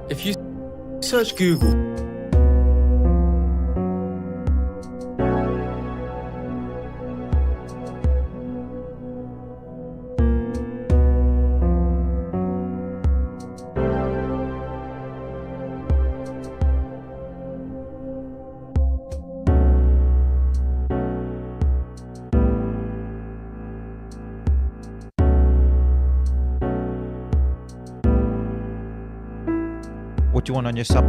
If you search Google, what do you want on your sub?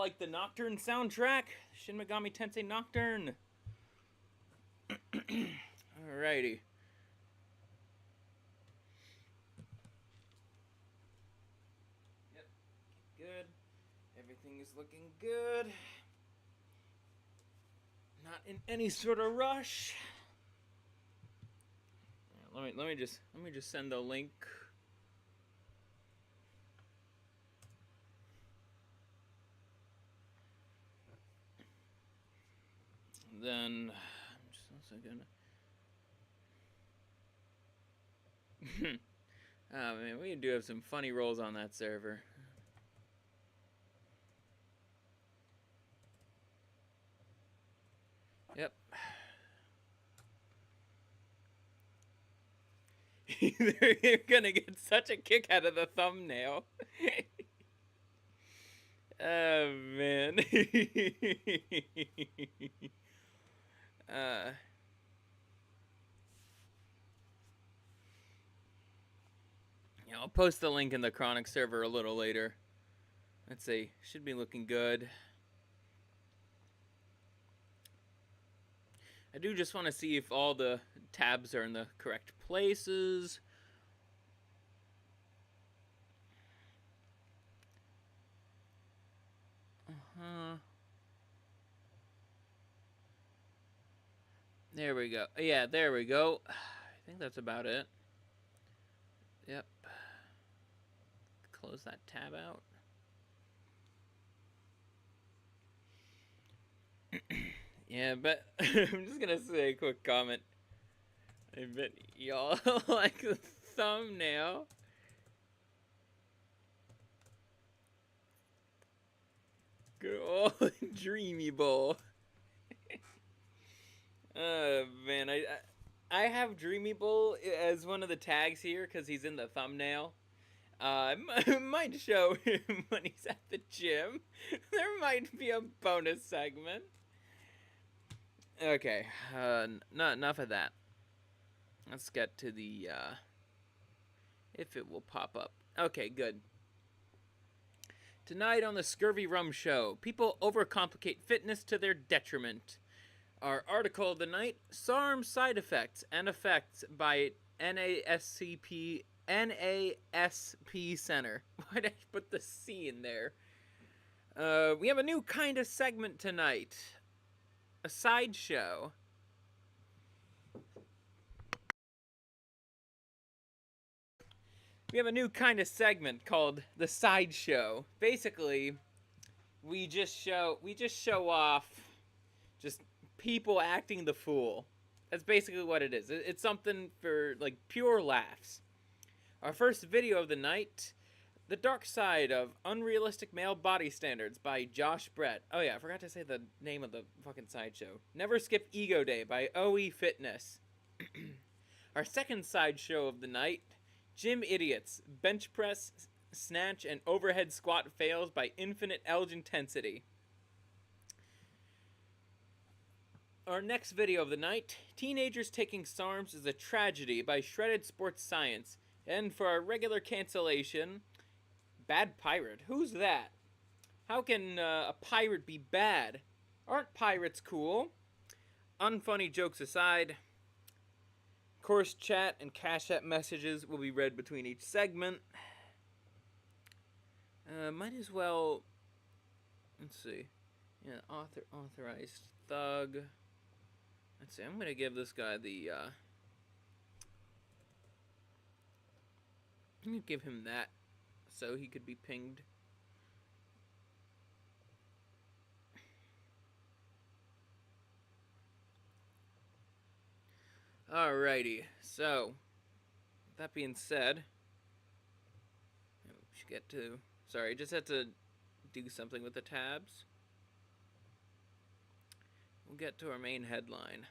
like the Nocturne soundtrack? Shin Megami Tensei Nocturne. Alrighty. Yep. Good. Everything is looking good. Not in any sort of rush. Let me just send the link. Then I'm just also gonna. Oh man, we do have some funny rolls on that server. Yep. You're gonna get such a kick out of the thumbnail. Oh man. Yeah, I'll post the link in the Chronic server a little later. Let's see. Should be looking good. I do just want to see if all the tabs are in the correct places. There we go. Yeah, there we go. I think that's about it. Yep. Close that tab out. Yeah, but I'm just gonna say a quick comment. I bet y'all like the thumbnail. Good old Dreamybull. Oh man, I have Dreamybull as one of the tags here because he's in the thumbnail. I might show him when he's at the gym. There might be a bonus segment. Okay, not enough of that. Let's get to the, if it will pop up. Okay, good. Tonight on the ScurvyRum show, people overcomplicate fitness to their detriment. Our article of the night, SARM side effects and effects by NASP Center. Why did I put the C in there? We have a new kind of segment tonight. A sideshow. We have a new kind of segment called the sideshow. Basically, we just show off just people acting the fool. That's basically what it is. It's something for like pure laughs. Our first video of the night, The Dark Side of Unrealistic Male Body Standards by Josh Brett. Oh yeah, I forgot to say the name of the fucking sideshow. Never Skip Ego Day by OE Fitness. Our second sideshow of the night, Gym Idiots, Bench Press, Snatch, and Overhead Squat Fails by Infinite Elge Intensity. Our next video of the night, Teenagers Taking SARMs is a Tragedy by Shredded Sports Science. And for our regular cancellation, Bad Pirate. Who's that? How can a pirate be bad? Aren't pirates cool? Unfunny jokes aside, course chat and Cashapp messages will be read between each segment. Might as well, let's see. Yeah, authorized thug. Let's see, I'm going to give this guy the, I'm going to give him that so he could be pinged. Alrighty, so, that being said, we should get to, sorry, just had to do something with the tabs. We'll get to our main headline.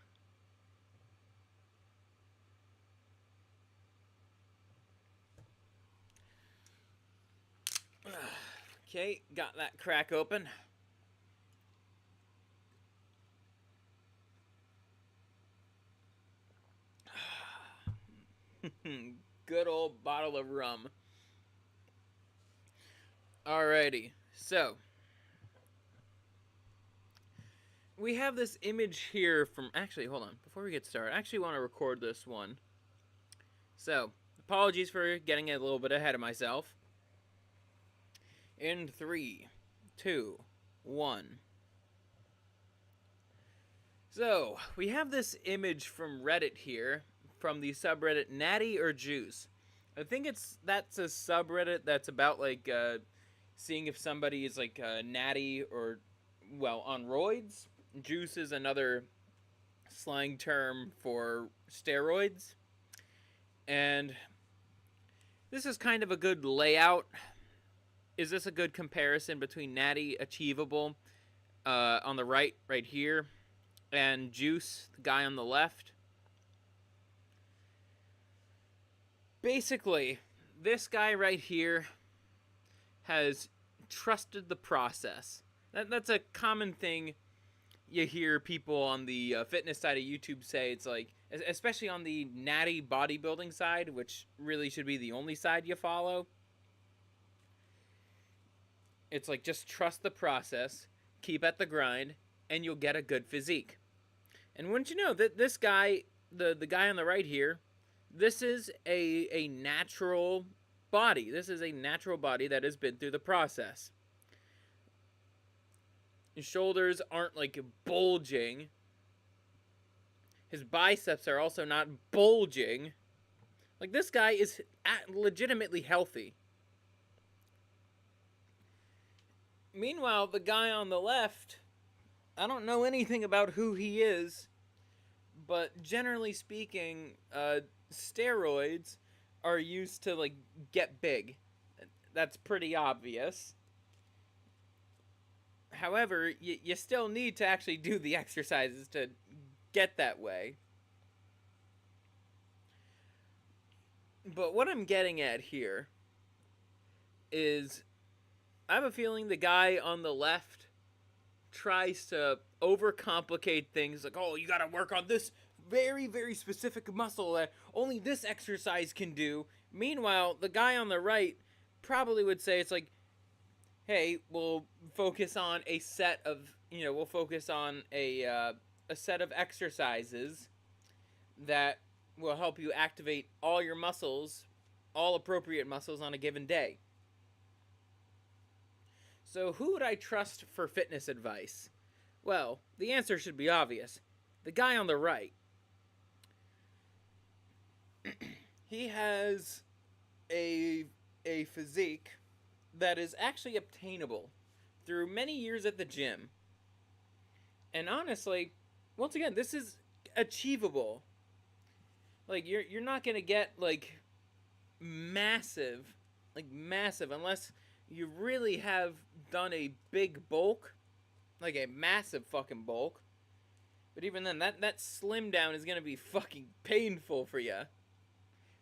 Okay, got that crack open. Good old bottle of rum. Alrighty, so we have this image here from, actually, hold on, before we get started, I actually want to record this one. So, apologies for getting a little bit ahead of myself. In 3, 2, 1. So, we have this image from Reddit here, from the subreddit Natty or Juice. I think that's a subreddit that's about, like, seeing if somebody is, like, natty or, well, on roids. Juice is another slang term for steroids. And this is kind of a good layout. Is this a good comparison between Natty, Achievable, on the right here, and Juice, the guy on the left? Basically, this guy right here has trusted the process. That's a common thing you hear people on the fitness side of YouTube say. It's like, especially on the natty bodybuilding side, which really should be the only side you follow. It's like, just trust the process, keep at the grind, and you'll get a good physique. And wouldn't you know that this guy, the guy on the right here, this is a natural body. This is a natural body that has been through the process. His shoulders aren't, like, bulging. His biceps are also not bulging. Like, this guy is legitimately healthy. Meanwhile, the guy on the left, I don't know anything about who he is, but generally speaking, steroids are used to, like, get big. That's pretty obvious. However, you still need to actually do the exercises to get that way. But what I'm getting at here is, I have a feeling the guy on the left tries to overcomplicate things, like, oh, you gotta work on this very, very specific muscle that only this exercise can do. Meanwhile, the guy on the right probably would say, it's like, hey, we'll focus on a set of, we'll focus on a set of exercises that will help you activate all your muscles, all appropriate muscles on a given day. So who would I trust for fitness advice? Well, the answer should be obvious. The guy on the right. He has a physique that is actually obtainable through many years at the gym. And honestly, once again, this is achievable. Like, you're not gonna get, like, massive, unless you really have done a big bulk, like a massive fucking bulk. But even then, that slim down is gonna be fucking painful for you,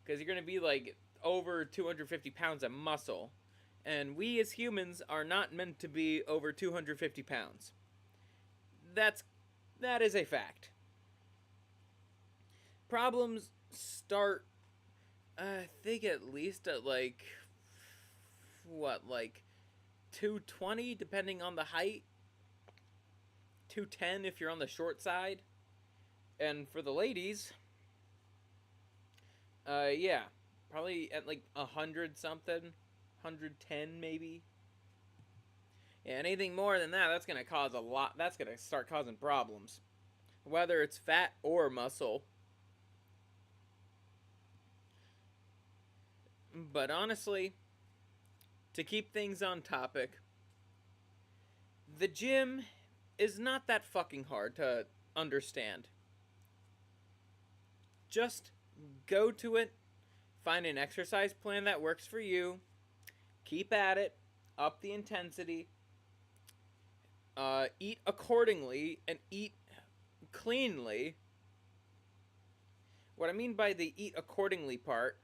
because you're gonna be, like, over 250 pounds of muscle. And we as humans are not meant to be over 250 pounds. That is a fact. Problems start, I think, at least at, like, 220, depending on the height. 210 if you're on the short side. And for the ladies, yeah, probably at, like, 100 something. 110 maybe. Yeah, anything more than that, that's gonna cause a lot. That's gonna start causing problems, whether it's fat or muscle. But honestly, to keep things on topic, the gym is not that fucking hard to understand. Just go to it, find an exercise plan that works for you, keep at it, up the intensity, eat accordingly, and eat cleanly. What I mean by the eat accordingly part,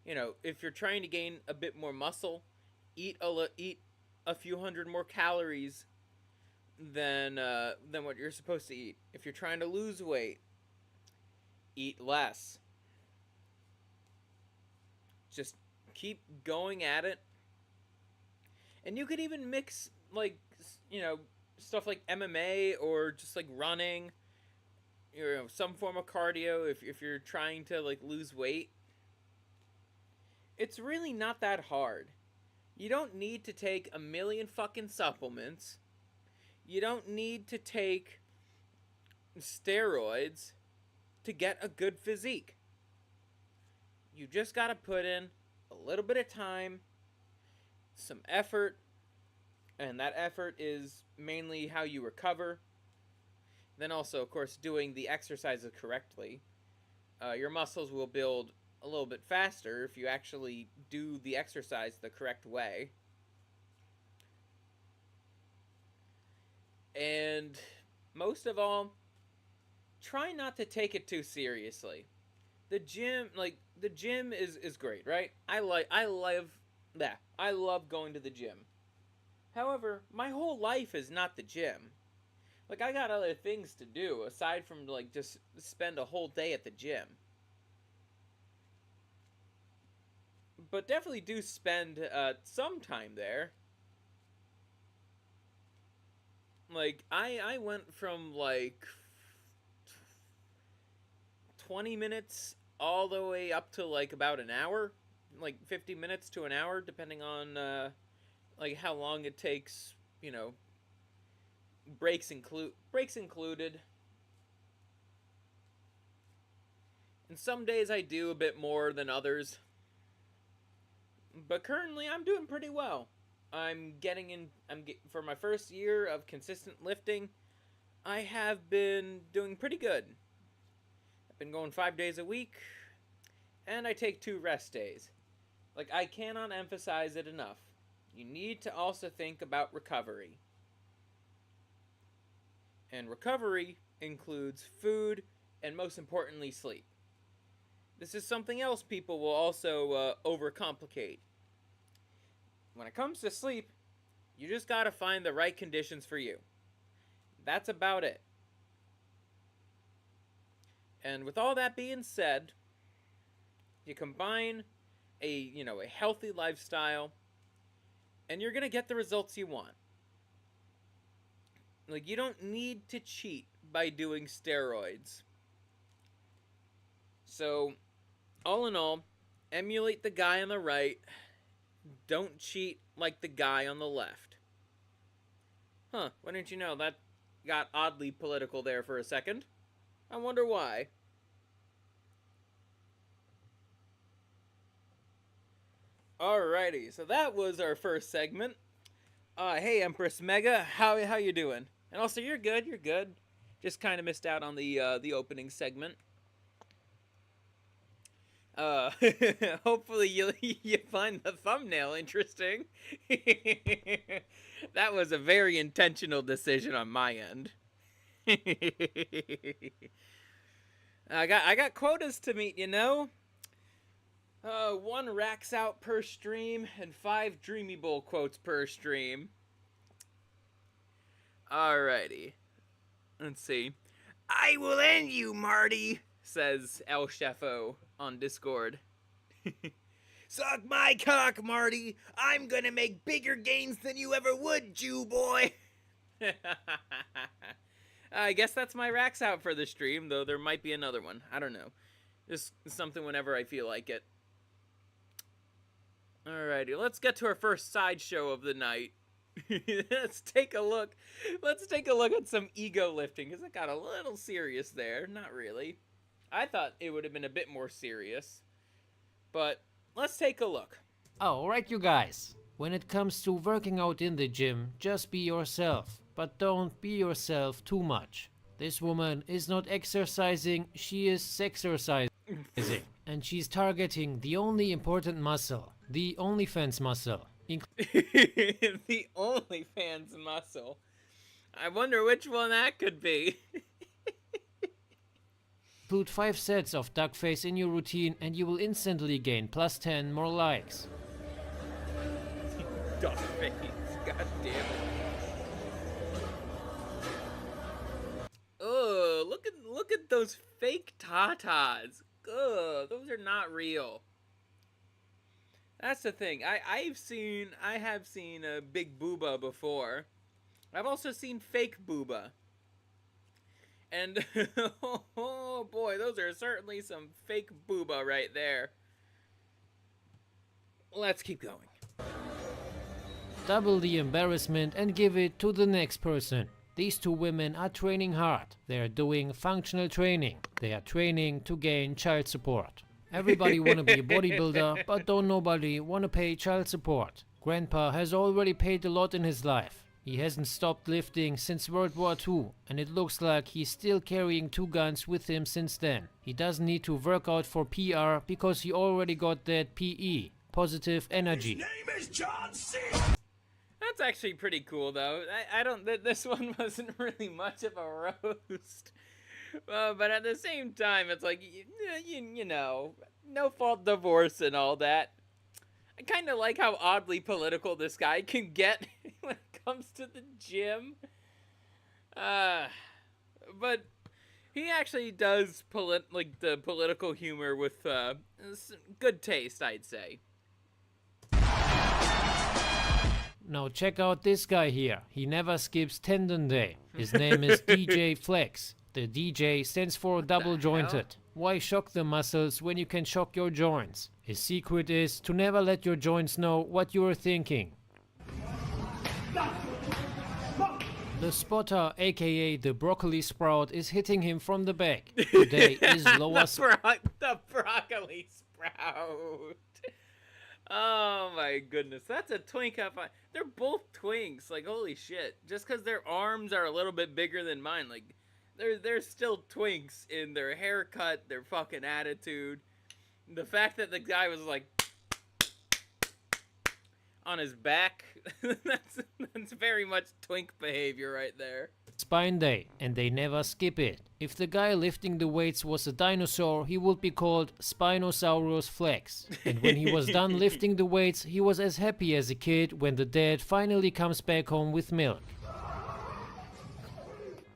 if you're trying to gain a bit more muscle, eat a few hundred more calories than what you're supposed to eat. If you're trying to lose weight, eat less. Just keep going at it. And you could even mix, like, stuff like MMA or just like running, some form of cardio if you're trying to like lose weight, it's really not that hard. You don't need to take a million fucking supplements. You don't need to take steroids to get a good physique. You just gotta put in a little bit of time, some effort, and that effort is mainly how you recover. Then also, of course, doing the exercises correctly. Your muscles will build a little bit faster if you actually do the exercise the correct way. And most of all, try not to take it too seriously. The gym is great, right? I love going to the gym. However, my whole life is not the gym. Like, I got other things to do aside from like just spend a whole day at the gym. But definitely do spend some time there. Like, I went from like 20 minutes all the way up to like about an hour, like 50 minutes to an hour, depending on like how long it takes, breaks included. And some days I do a bit more than others. But currently I'm doing pretty well. For my first year of consistent lifting, I have been doing pretty good. I've been going 5 days a week, and I take 2 rest days. Like, I cannot emphasize it enough. You need to also think about recovery. And recovery includes food and, most importantly, sleep. This is something else people will also overcomplicate. When it comes to sleep, you just gotta find the right conditions for you. That's about it. And with all that being said, you combine a healthy lifestyle, and you're gonna get the results you want. Like, you don't need to cheat by doing steroids. So, all in all, emulate the guy on the right. Don't cheat like the guy on the left. Huh, why didn't you know? That got oddly political there for a second. I wonder why. Alrighty, so that was our first segment. Hey Empress Mega, how you doing? And also, you're good. Just kind of missed out on the opening segment. Hopefully you find the thumbnail interesting. That was a very intentional decision on my end. I got quotas to meet, 1 racks out per stream and 5 Dreamybull quotes per stream. Alrighty. Let's see. I will end you, Marty, says El Chefo on Discord. Suck my cock, Marty. I'm gonna make bigger gains than you ever would, Jew boy. I guess that's my racks out for the stream, though there might be another one. I don't know. Just something whenever I feel like it. Alrighty, let's get to our first sideshow of the night. Let's take a look at some ego lifting, because it got a little serious there. Not really. I thought it would have been a bit more serious. But let's take a look. Alright, you guys. When it comes to working out in the gym, just be yourself. But don't be yourself too much. This woman is not exercising, she is sexercising. And she's targeting the only important muscle, the OnlyFans muscle. The OnlyFans muscle. I wonder which one that could be. Put 5 sets of duck face in your routine and you will instantly gain plus 10 more likes. Duck face, god damn it. Oh, look at those fake tatas. Ugh, those are not real. That's the thing. I have seen a big booba before, I've also seen fake booba. And oh boy, those are certainly some fake booba right there. Let's keep going. Double the embarrassment and give it to the next person. These two women are training hard. They are doing functional training. They are training to gain child support. Everybody wanna be a bodybuilder, but don't nobody wanna pay child support. Grandpa has already paid a lot in his life. He hasn't stopped lifting since World War II, and it looks like he's still carrying 2 guns with him since then. He doesn't need to work out for PR because he already got that PE, positive energy. His name is John C. That's actually pretty cool, though. I don't. This one wasn't really much of a roast, but at the same time, it's like you know, no fault divorce and all that. I kind of like how oddly political this guy can get when it comes to the gym. But he actually does the political humor with good taste, I'd say. Now check out this guy here. He never skips tendon day. His name is DJ Flex. The DJ stands for double jointed. Why shock the muscles when you can shock your joints? His secret is to never let your joints know what you are thinking. The spotter, aka the broccoli sprout, is hitting him from the back. Today is lower the broccoli sprout. Oh my goodness, that's a twink. They're both twinks. Like, holy shit. Just because their arms are a little bit bigger than mine, like, they're still twinks in their haircut, their fucking attitude. The fact that the guy was like on his back, that's very much twink behavior right there. spine day, and they never skip it. If the guy lifting the weights was a dinosaur, he would be called Spinosaurus Flex. And when he was done lifting the weights, he was as happy as a kid when the dad finally comes back home with milk.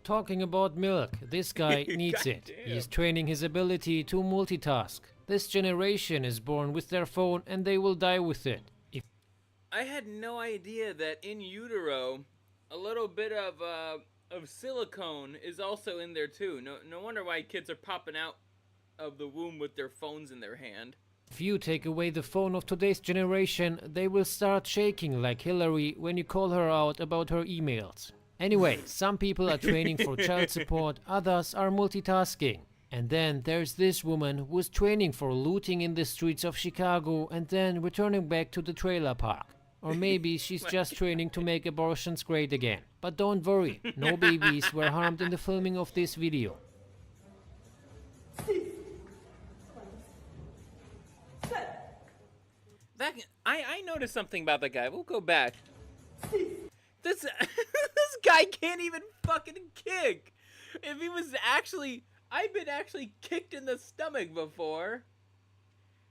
Talking about milk, this guy needs it. He's training his ability to multitask. This generation is born with their phone and they will die with it. I had no idea that in utero, a little bit of silicone is also in there too. No wonder why kids are popping out of the womb with their phones in their hand. If you take away the phone of today's generation, they will start shaking like Hillary when you call her out about her emails. Anyway, some people are training for child support, others are multitasking. And then there's this woman who is training for looting in the streets of Chicago and then returning back to the trailer park. Or maybe she's just training to make abortions great again. But don't worry, no babies were harmed in the filming of this video. I noticed something about that guy. We'll go back. This this guy can't even fucking kick. If he was actually, I've been actually kicked in the stomach before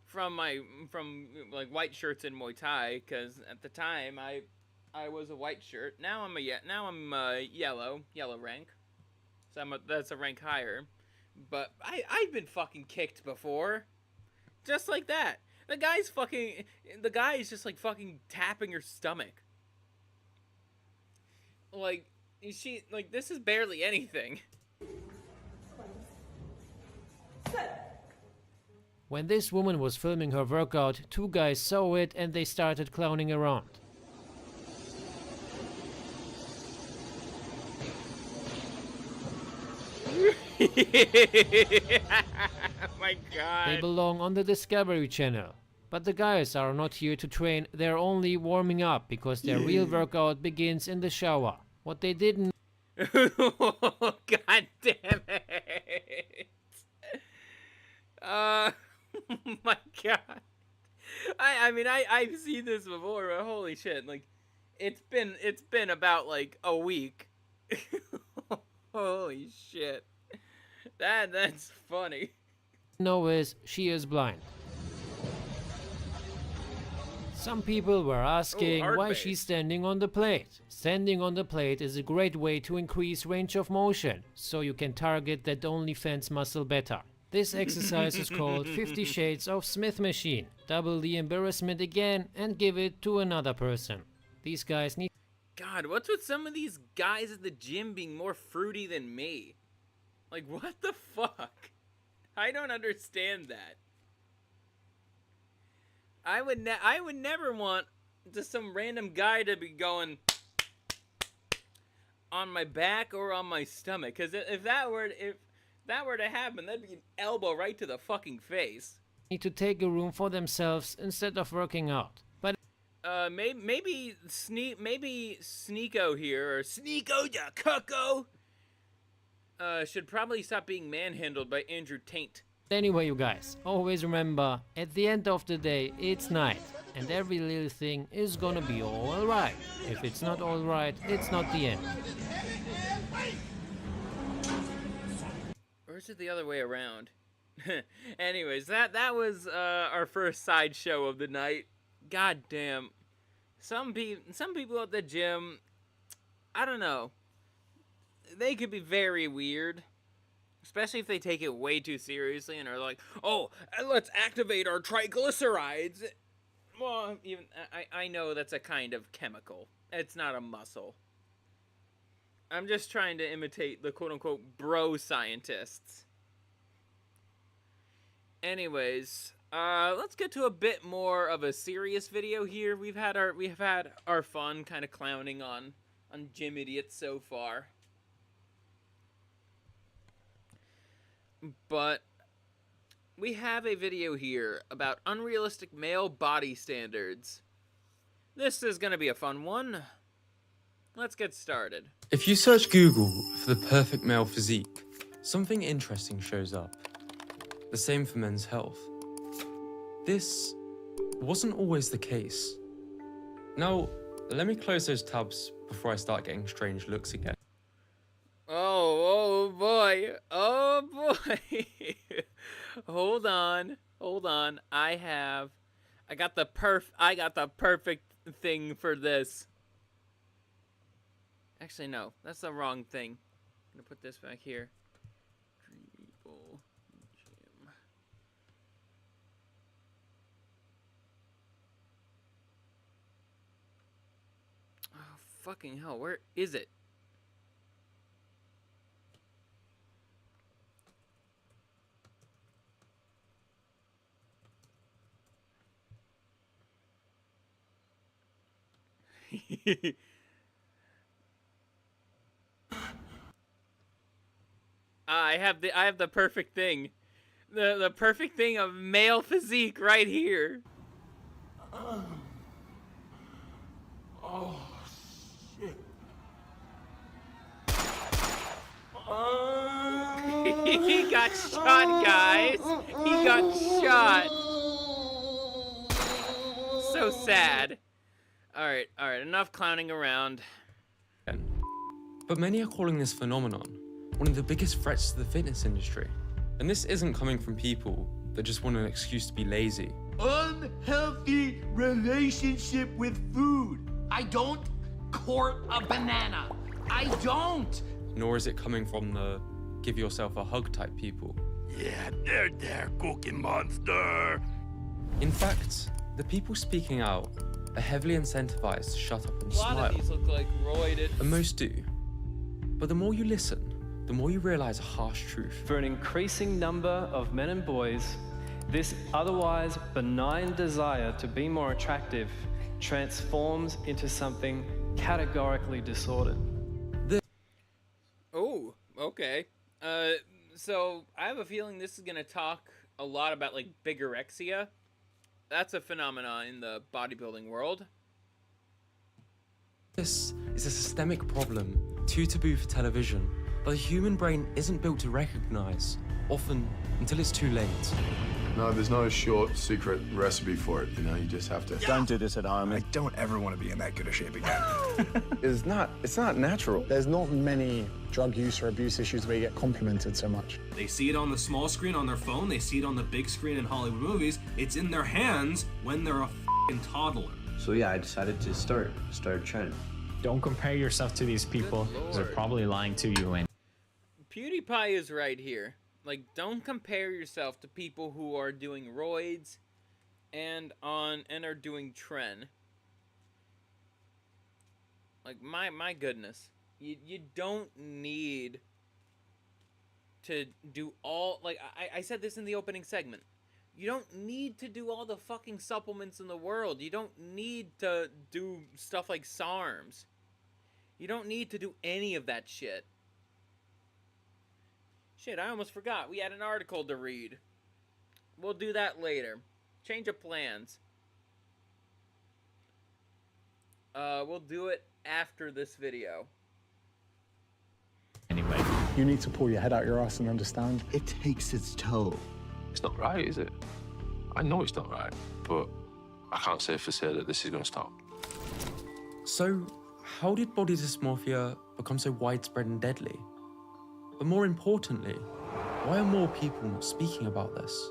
from like white shirts in Muay Thai, because at the time I was a white shirt. Now I'm yellow rank. So that's a rank higher. But I've been fucking kicked before, just like that. The guy is just like fucking tapping your stomach. Like, this is barely anything. When this woman was filming her workout, two guys saw it and they started clowning around. Oh my god. They belong on the Discovery Channel. But the guys are not here to train, they're only warming up because their real workout begins in the shower. What they didn't... Oh, god damn it. Oh my god. I mean I've seen this before, but holy shit, like it's been about like a week. Holy shit. That's funny. know is she is blind. Some people were asking why she's standing on the plate. Standing on the plate is a great way to increase range of motion, so you can target that OnlyFans muscle better. This exercise is called 50 Shades of Smith Machine. Double the embarrassment again and give it to another person. These guys need... God, what's with some of these guys at the gym being more fruity than me? Like, what the fuck? I don't understand that. I would never want just some random guy to be going on my back or on my stomach, because if that were to happen, that'd be an elbow right to the fucking face. Need to take a room for themselves instead of working out. But maybe Sneeko here, or Sneeko ya cucko, should probably stop being manhandled by Andrew Taint. anyway, you guys, always remember, at the end of the day, it's night. And every little thing is gonna be alright. If it's not alright, it's not the end. Or is it the other way around? Anyways, that was our first sideshow of the night. God damn. Some people at the gym, I don't know. They could be very weird. Especially if they take it way too seriously and are like, oh, let's activate our triglycerides. Well, even I know that's a kind of chemical. It's not a muscle. I'm just trying to imitate the quote-unquote bro scientists. Anyways, let's get to a bit more of a serious video here. We've had our fun kind of clowning on gym idiots so far. But we have a video here about unrealistic male body standards. This is gonna be a fun one. Let's get started. If you search Google for the perfect male physique, something interesting shows up. The same for men's health. This wasn't always the case. Now, let me close those tabs before I start getting strange looks again. Oh boy. Oh boy. Hold on. I got the perfect thing for this. Actually, no, that's the wrong thing. I'm gonna put this back here. Dreamybull gym. Oh, fucking hell, where is it? I have the perfect thing. The perfect thing of male physique right here. Oh, shit. He got shot, guys. He got shot. So sad. Alright, enough clowning around. But many are calling this phenomenon one of the biggest threats to the fitness industry. And this isn't coming from people that just want an excuse to be lazy. Unhealthy relationship with food. I don't court a banana. I don't. Nor is it coming from the give yourself a hug type people. Yeah, there, Cookie Monster. In fact, the people speaking out are heavily incentivized to shut up and A lot smile. of these look like roided. And most do. But the more you listen, the more you realize a harsh truth. For an increasing number of men and boys, this otherwise benign desire to be more attractive transforms into something categorically disordered. Oh, okay. So I have a feeling this is gonna talk a lot about like bigorexia. That's a phenomenon in the bodybuilding world. This is a systemic problem, too taboo for television, but the human brain isn't built to recognize, often until it's too late. No, there's no short, secret recipe for it, you know, you just have to... Don't do this at home. I don't ever want to be in that good a shape again. It's not natural. There's not many drug use or abuse issues where you get complimented so much. They see it on the small screen on their phone, they see it on the big screen in Hollywood movies. It's in their hands when they're a f***ing toddler. So yeah, I decided to start training. Don't compare yourself to these people, because they're probably lying to you. And PewDiePie is right here. Like, don't compare yourself to people who are doing roids and are doing tren. Like, my goodness. You don't need to do all... Like, I said this in the opening segment. You don't need to do all the fucking supplements in the world. You don't need to do stuff like SARMs. You don't need to do any of that shit. Shit, I almost forgot. We had an article to read. We'll do that later. Change of plans. We'll do it after this video. Anyway. You need to pull your head out your ass and understand. It takes its toll. It's not right, is it? I know it's not right, but I can't say for sure that this is going to stop. So, how did body dysmorphia become so widespread and deadly? But more importantly, why are more people not speaking about this?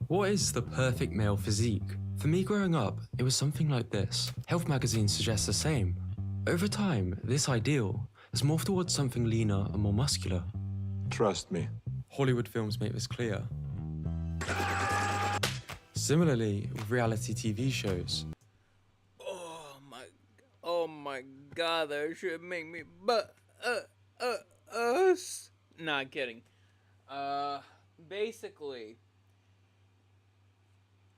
What is the perfect male physique? For me growing up, it was something like this. Health magazines suggest the same. Over time, this ideal has morphed towards something leaner and more muscular. Trust me. Hollywood films make this clear. Similarly, with reality TV shows. Oh my god, that should make me Not kidding. Basically,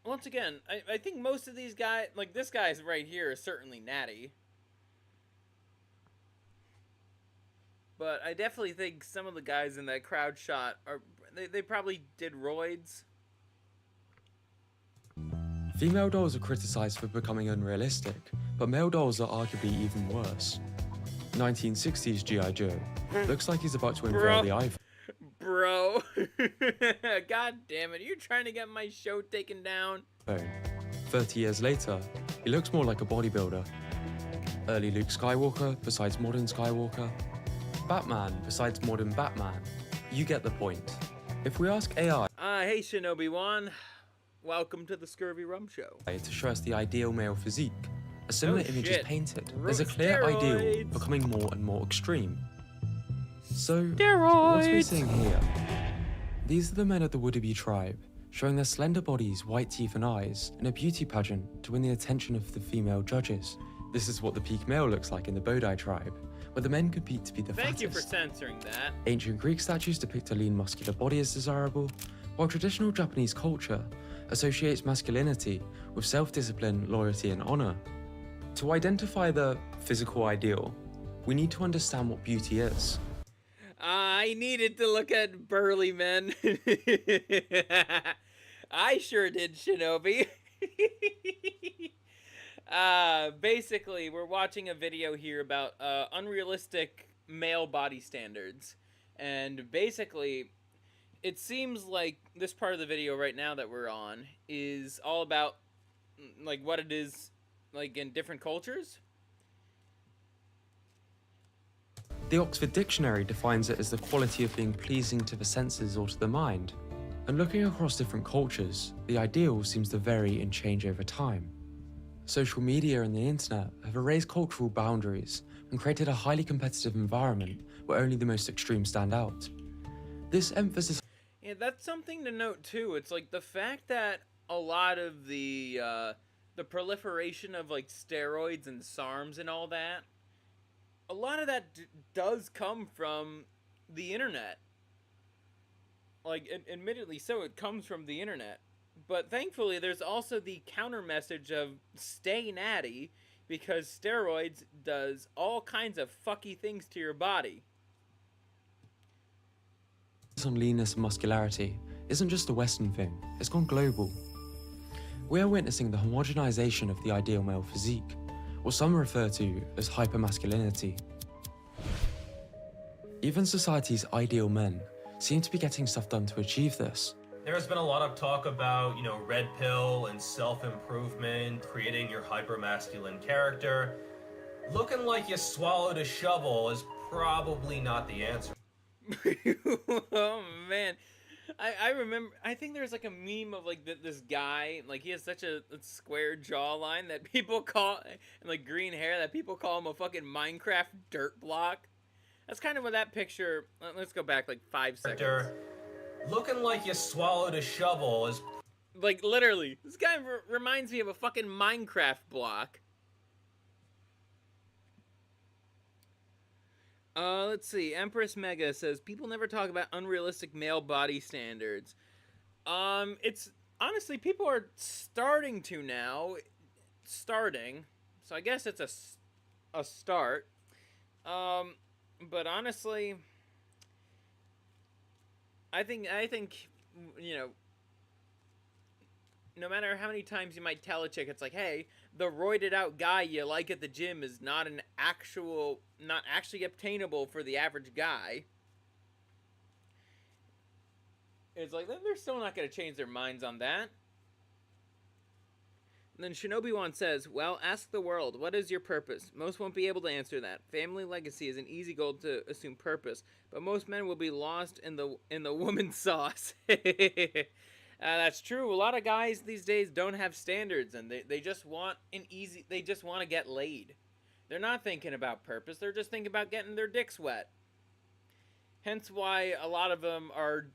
once again, I think most of these guys, like this guy's right here, is certainly natty. But I definitely think some of the guys in that crowd shot are, they probably did roids. Female dolls are criticized for becoming unrealistic, but male dolls are arguably even worse. 1960s G.I. Joe looks like he's about to unveil the iPhone. Bro. God damn it, you're trying to get my show taken down. 30 years later, he looks more like a bodybuilder. Early Luke Skywalker besides modern Skywalker. Batman besides modern Batman. You get the point. If we ask AI Hey Shinobi-wan, welcome to the ScurvyRum show. To show us the ideal male physique, a similar image is painted. There's a clear Steroids. ideal becoming more and more extreme. So, Steroids. what are we seeing here? These are the men of the Odysee tribe, showing their slender bodies, white teeth and eyes in a beauty pageant to win the attention of the female judges. This is what the peak male looks like in the Bodai tribe, where the men compete to be the Thank fattest. you for censoring that. Ancient Greek statues depict a lean, muscular body as desirable, while traditional Japanese culture associates masculinity with self-discipline, loyalty, and honor. To identify the physical ideal, we need to understand what beauty is. I needed to look at burly men. I sure did, Shinobi. Basically, we're watching a video here about unrealistic male body standards. And basically, it seems like this part of the video right now that we're on is all about like what it is like in different cultures. The Oxford Dictionary defines it as the quality of being pleasing to the senses or to the mind. And looking across different cultures, the ideal seems to vary and change over time. Social media and the internet have erased cultural boundaries and created a highly competitive environment where only the most extreme stand out. This emphasis... Yeah, that's something to note too. It's like the fact that a lot of the proliferation of like steroids and SARMs and all that, a lot of that does come from the internet. Like, admittedly so, it comes from the internet. But thankfully, there's also the counter message of stay natty, because steroids does all kinds of fucky things to your body. On leanness and muscularity isn't just a Western thing, it's gone global. We are witnessing the homogenization of the ideal male physique, what some refer to as hypermasculinity. Even society's ideal men seem to be getting stuff done to achieve this. There's been a lot of talk about, red pill and self-improvement, creating your hyper-masculine character. Looking like you swallowed a shovel is probably not the answer. Oh man, I remember, I think there's like a meme of like this guy, like he has such a square jawline that people call, and like green hair, that people call him a fucking Minecraft dirt block. That's kind of what that picture. Let's go back like 5 seconds. Character looking like you swallowed a shovel is Like literally, this guy reminds me of a fucking Minecraft block. Let's see. Empress Mega says people never talk about unrealistic male body standards. It's honestly people are starting to now. So I guess it's a start. But honestly, I think you know, no matter how many times you might tell a chick, it's like, hey, the roided out guy you like at the gym is not actually obtainable for the average guy. It's like, they're still not going to change their minds on that. And then Shinobi1 says, well, ask the world, what is your purpose? Most won't be able to answer that. Family legacy is an easy goal to assume purpose, but most men will be lost in the woman's sauce. That's true. A lot of guys these days don't have standards, and they just want they just want to get laid. They're not thinking about purpose. They're just thinking about getting their dicks wet. Hence why a lot of them are,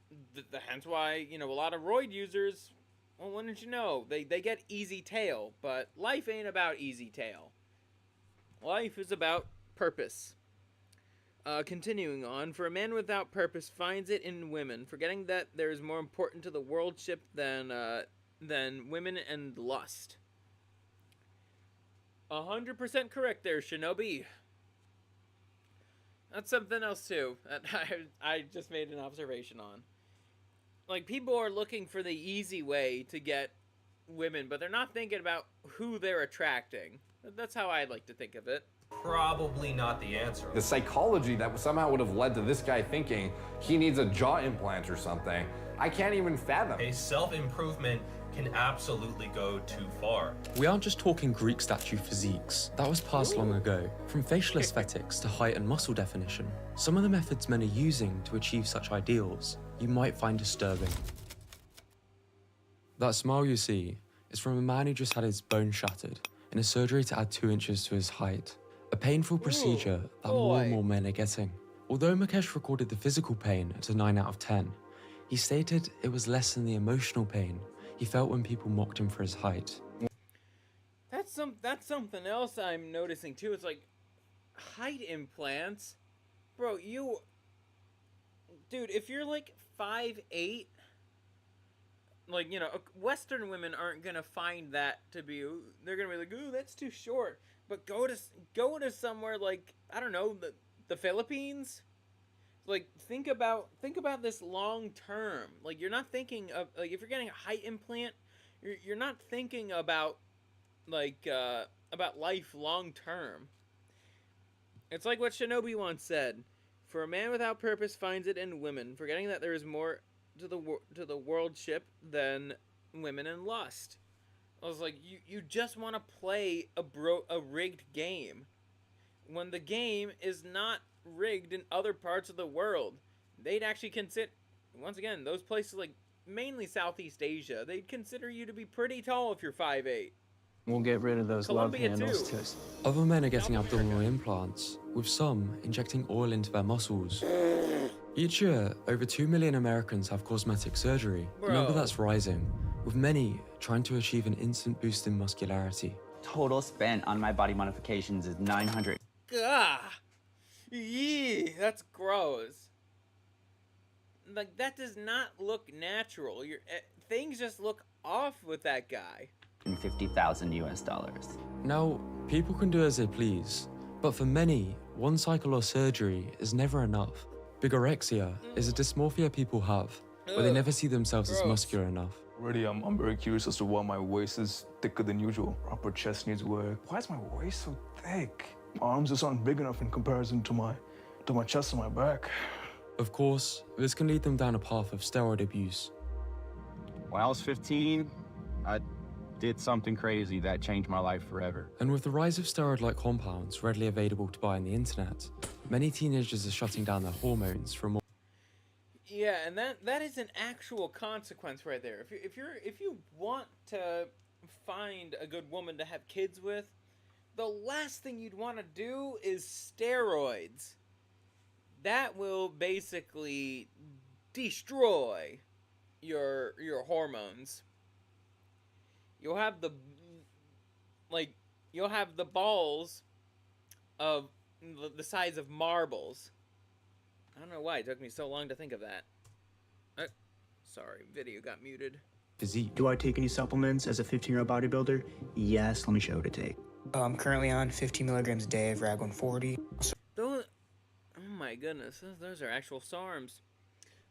hence why, you know, a lot of roid users, well, wouldn't you know, they get easy tail, but life ain't about easy tail. Life is about purpose. Continuing on, for a man without purpose finds it in women, forgetting that there is more important to the worldship than women and lust. 100% correct there, Shinobi. That's something else too that I just made an observation on. Like, people are looking for the easy way to get women, but they're not thinking about who they're attracting. That's how I like to think of it. probably not the answer. The psychology that somehow would have led to this guy thinking he needs a jaw implant or something, I can't even fathom. A self-improvement can absolutely go too far. We aren't just talking Greek statue physiques. That was past long ago. From facial aesthetics to height and muscle definition, some of the methods men are using to achieve such ideals you might find disturbing. That smile you see is from a man who just had his bone shattered in a surgery to add 2 inches to his height. A painful procedure that more and more men are getting. Although Mukesh recorded the physical pain at a 9 out of 10, he stated it was less than the emotional pain he felt when people mocked him for his height. That's something else I'm noticing too. It's like height implants. Bro, dude, if you're like 5'8", like, you know, Western women aren't gonna find that to be, they're gonna be like, ooh, that's too short. But go to somewhere like, I don't know, the Philippines. Like, think about this long term. Like, you're not thinking of, like, if you're getting a height implant, you're not thinking about, like, about life long term. It's like what Shinobi once said: "For a man without purpose finds it in women, forgetting that there is more to the worldship than women and lust." I was like, you just want to play a rigged game, when the game is not rigged in other parts of the world. They'd actually consider, once again, those places like mainly Southeast Asia, they'd consider you to be pretty tall if you're 5'8". We'll get rid of those Colombia love handles too. too. Other men are getting abdominal implants, with some injecting oil into their muscles. Each year, over 2 million Americans have cosmetic surgery, a number that's rising, with many trying to achieve an instant boost in muscularity. Total spent on my body modifications is $900. Gah! Yee, that's gross. Like, that does not look natural. Things just look off with that guy. $50,000 US. Now, people can do as they please, but for many, one cycle or surgery is never enough. Bigorexia is a dysmorphia people have, where they never see themselves as muscular enough. Already, I'm very curious as to why my waist is thicker than usual. Upper chest needs work. Why is my waist so thick? My arms just aren't big enough in comparison to my chest and my back. Of course, this can lead them down a path of steroid abuse. When I was 15, I did something crazy that changed my life forever. And with the rise of steroid-like compounds readily available to buy on the internet, many teenagers are shutting down their hormones for more. Yeah, and that is an actual consequence right there. If you want to find a good woman to have kids with, the last thing you'd want to do is steroids. that will basically destroy your hormones. You'll have the balls of the size of marbles. I don't know why it took me so long to think of that. Sorry, video got muted. Physique. Do I take any supplements as a 15-year-old bodybuilder? Yes, let me show you what to take. I'm currently on 15 milligrams a day of Rag 140. Oh my goodness, those are actual SARMs.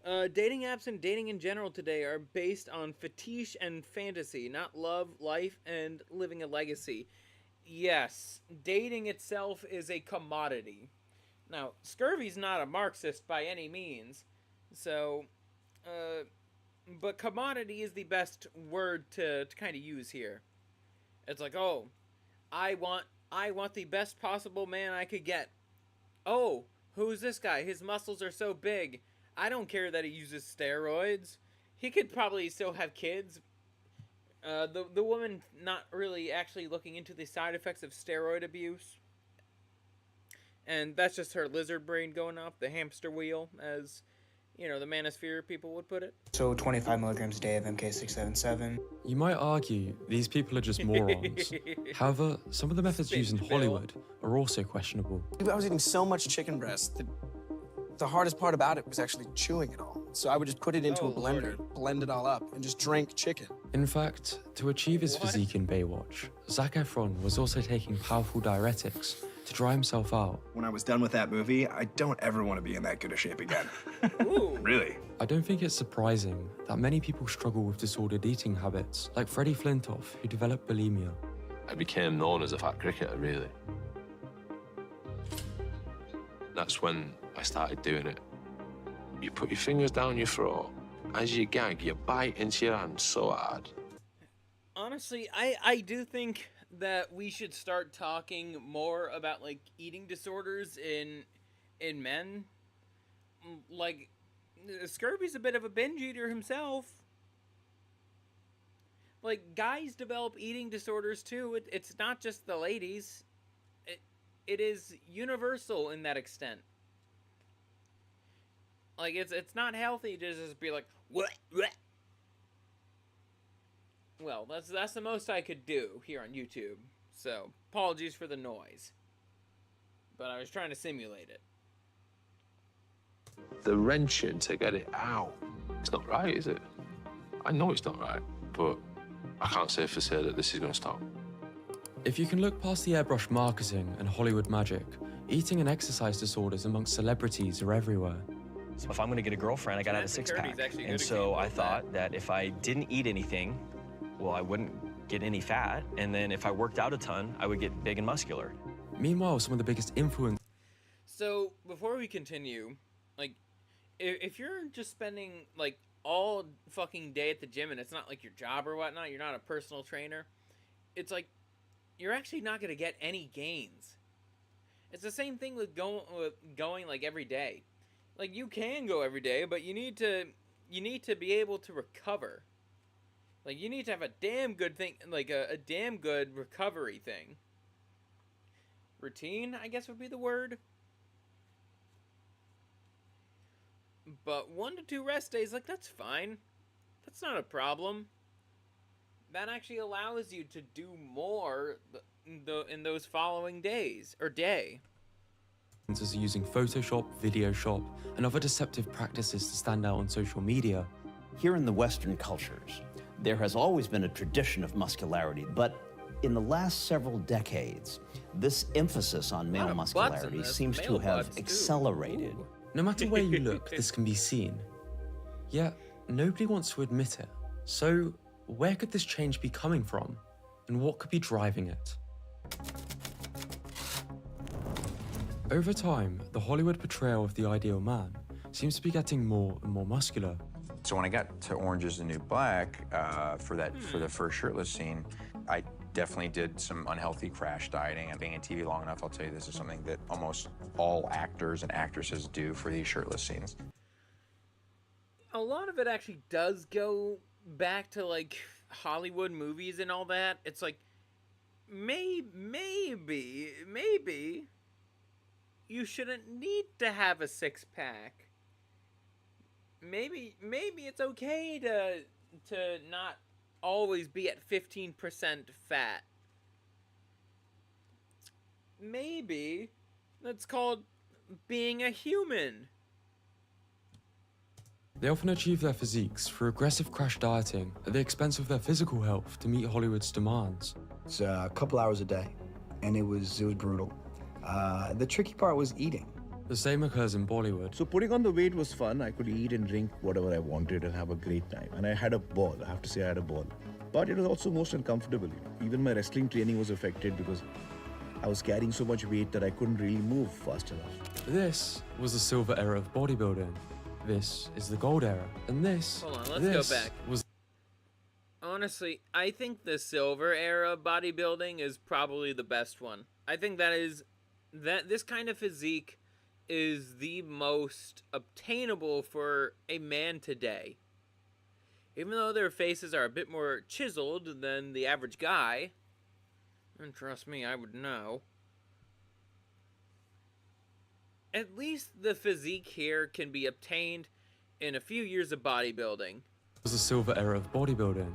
Dating apps and dating in general today are based on fetish and fantasy, not love, life, and living a legacy. Yes, dating itself is a commodity. Now, Scurvy's not a Marxist by any means, so, but commodity is the best word to kind of use here. It's like, oh, I want the best possible man I could get. Oh, who's this guy? His muscles are so big. I don't care that he uses steroids. He could probably still have kids. The woman not really actually looking into the side effects of steroid abuse. And that's just her lizard brain going off the hamster wheel, as, you know, the manosphere people would put it. So 25 milligrams a day of MK677. You might argue these people are just morons. However, some of the methods used in Hollywood are also questionable. I was eating so much chicken breast that the hardest part about it was actually chewing it all. So I would just put it into a blender, blend it all up, and just drink chicken. In fact, to achieve his physique in Baywatch, Zac Efron was also taking powerful diuretics to dry himself out. When I was done with that movie, I don't ever want to be in that good a shape again. Really? I don't think it's surprising that many people struggle with disordered eating habits, like Freddie Flintoff, who developed bulimia. I became known as a fat cricketer, really. That's when I started doing it. You put your fingers down your throat. As you gag, you bite into your hand so hard. Honestly, I do think that we should start talking more about, like, eating disorders in men. Like, Scurvy's a bit of a binge eater himself. Like, guys develop eating disorders too. It's not just the ladies. It is universal in that extent. Like, it's not healthy to just be like, what? Well, that's the most I could do here on YouTube. So, apologies for the noise. But I was trying to simulate it. The wrenching to get it out. It's not right, is it? I know it's not right, but I can't say for sure that this is going to stop. If you can look past the airbrush marketing and Hollywood magic, eating and exercise disorders amongst celebrities are everywhere. So if I'm gonna get a girlfriend, I gotta have a six-pack. And so I thought that if I didn't eat anything, well, I wouldn't get any fat. And then if I worked out a ton, I would get big and muscular. Meanwhile, some of the biggest influence... So, before we continue, like, if you're just spending, like, all fucking day at the gym and it's not, like, your job or whatnot, you're not a personal trainer, it's like, you're actually not gonna get any gains. It's the same thing with going like, every day. Like, you can go every day, but you need to be able to recover. Like, you need to have a damn good thing, like a damn good recovery thing. Routine, I guess would be the word. But 1 to 2 rest days, like, that's fine. That's not a problem. That actually allows you to do more in those following days, or day. As using Photoshop, Videoshop, and other deceptive practices to stand out on social media. Here in the Western cultures, there has always been a tradition of muscularity, but in the last several decades, this emphasis on male muscularity seems to have accelerated. No matter where you look, this can be seen. Yet, nobody wants to admit it. So, where could this change be coming from? And what could be driving it? Over time, the Hollywood portrayal of the ideal man seems to be getting more and more muscular. So when I got to Orange is the New Black for the first shirtless scene, I definitely did some unhealthy crash dieting. And being in TV long enough, I'll tell you this is something that almost all actors and actresses do for these shirtless scenes. A lot of it actually does go back to, like, Hollywood movies and all that. It's like, maybe, you shouldn't need to have a six-pack. Maybe it's okay to not always be at 15% fat. Maybe that's called being a human. They often achieve their physiques through aggressive crash dieting at the expense of their physical health to meet Hollywood's demands. It's a couple hours a day, and it was brutal. The tricky part was eating. The same occurs in Bollywood. So putting on the weight was fun. I could eat and drink whatever I wanted and have a great time. And I had a ball. I have to say I had a ball. But it was also most uncomfortable. Even my wrestling training was affected because I was carrying so much weight that I couldn't really move fast enough. This was the silver era of bodybuilding. This is the gold era. And this, hold on, let's go back. Honestly, I think the silver era bodybuilding is probably the best one. I think that this kind of physique is the most obtainable for a man today. Even though their faces are a bit more chiseled than the average guy, and trust me, I would know, at least the physique here can be obtained in a few years of bodybuilding. It was the silver era of bodybuilding.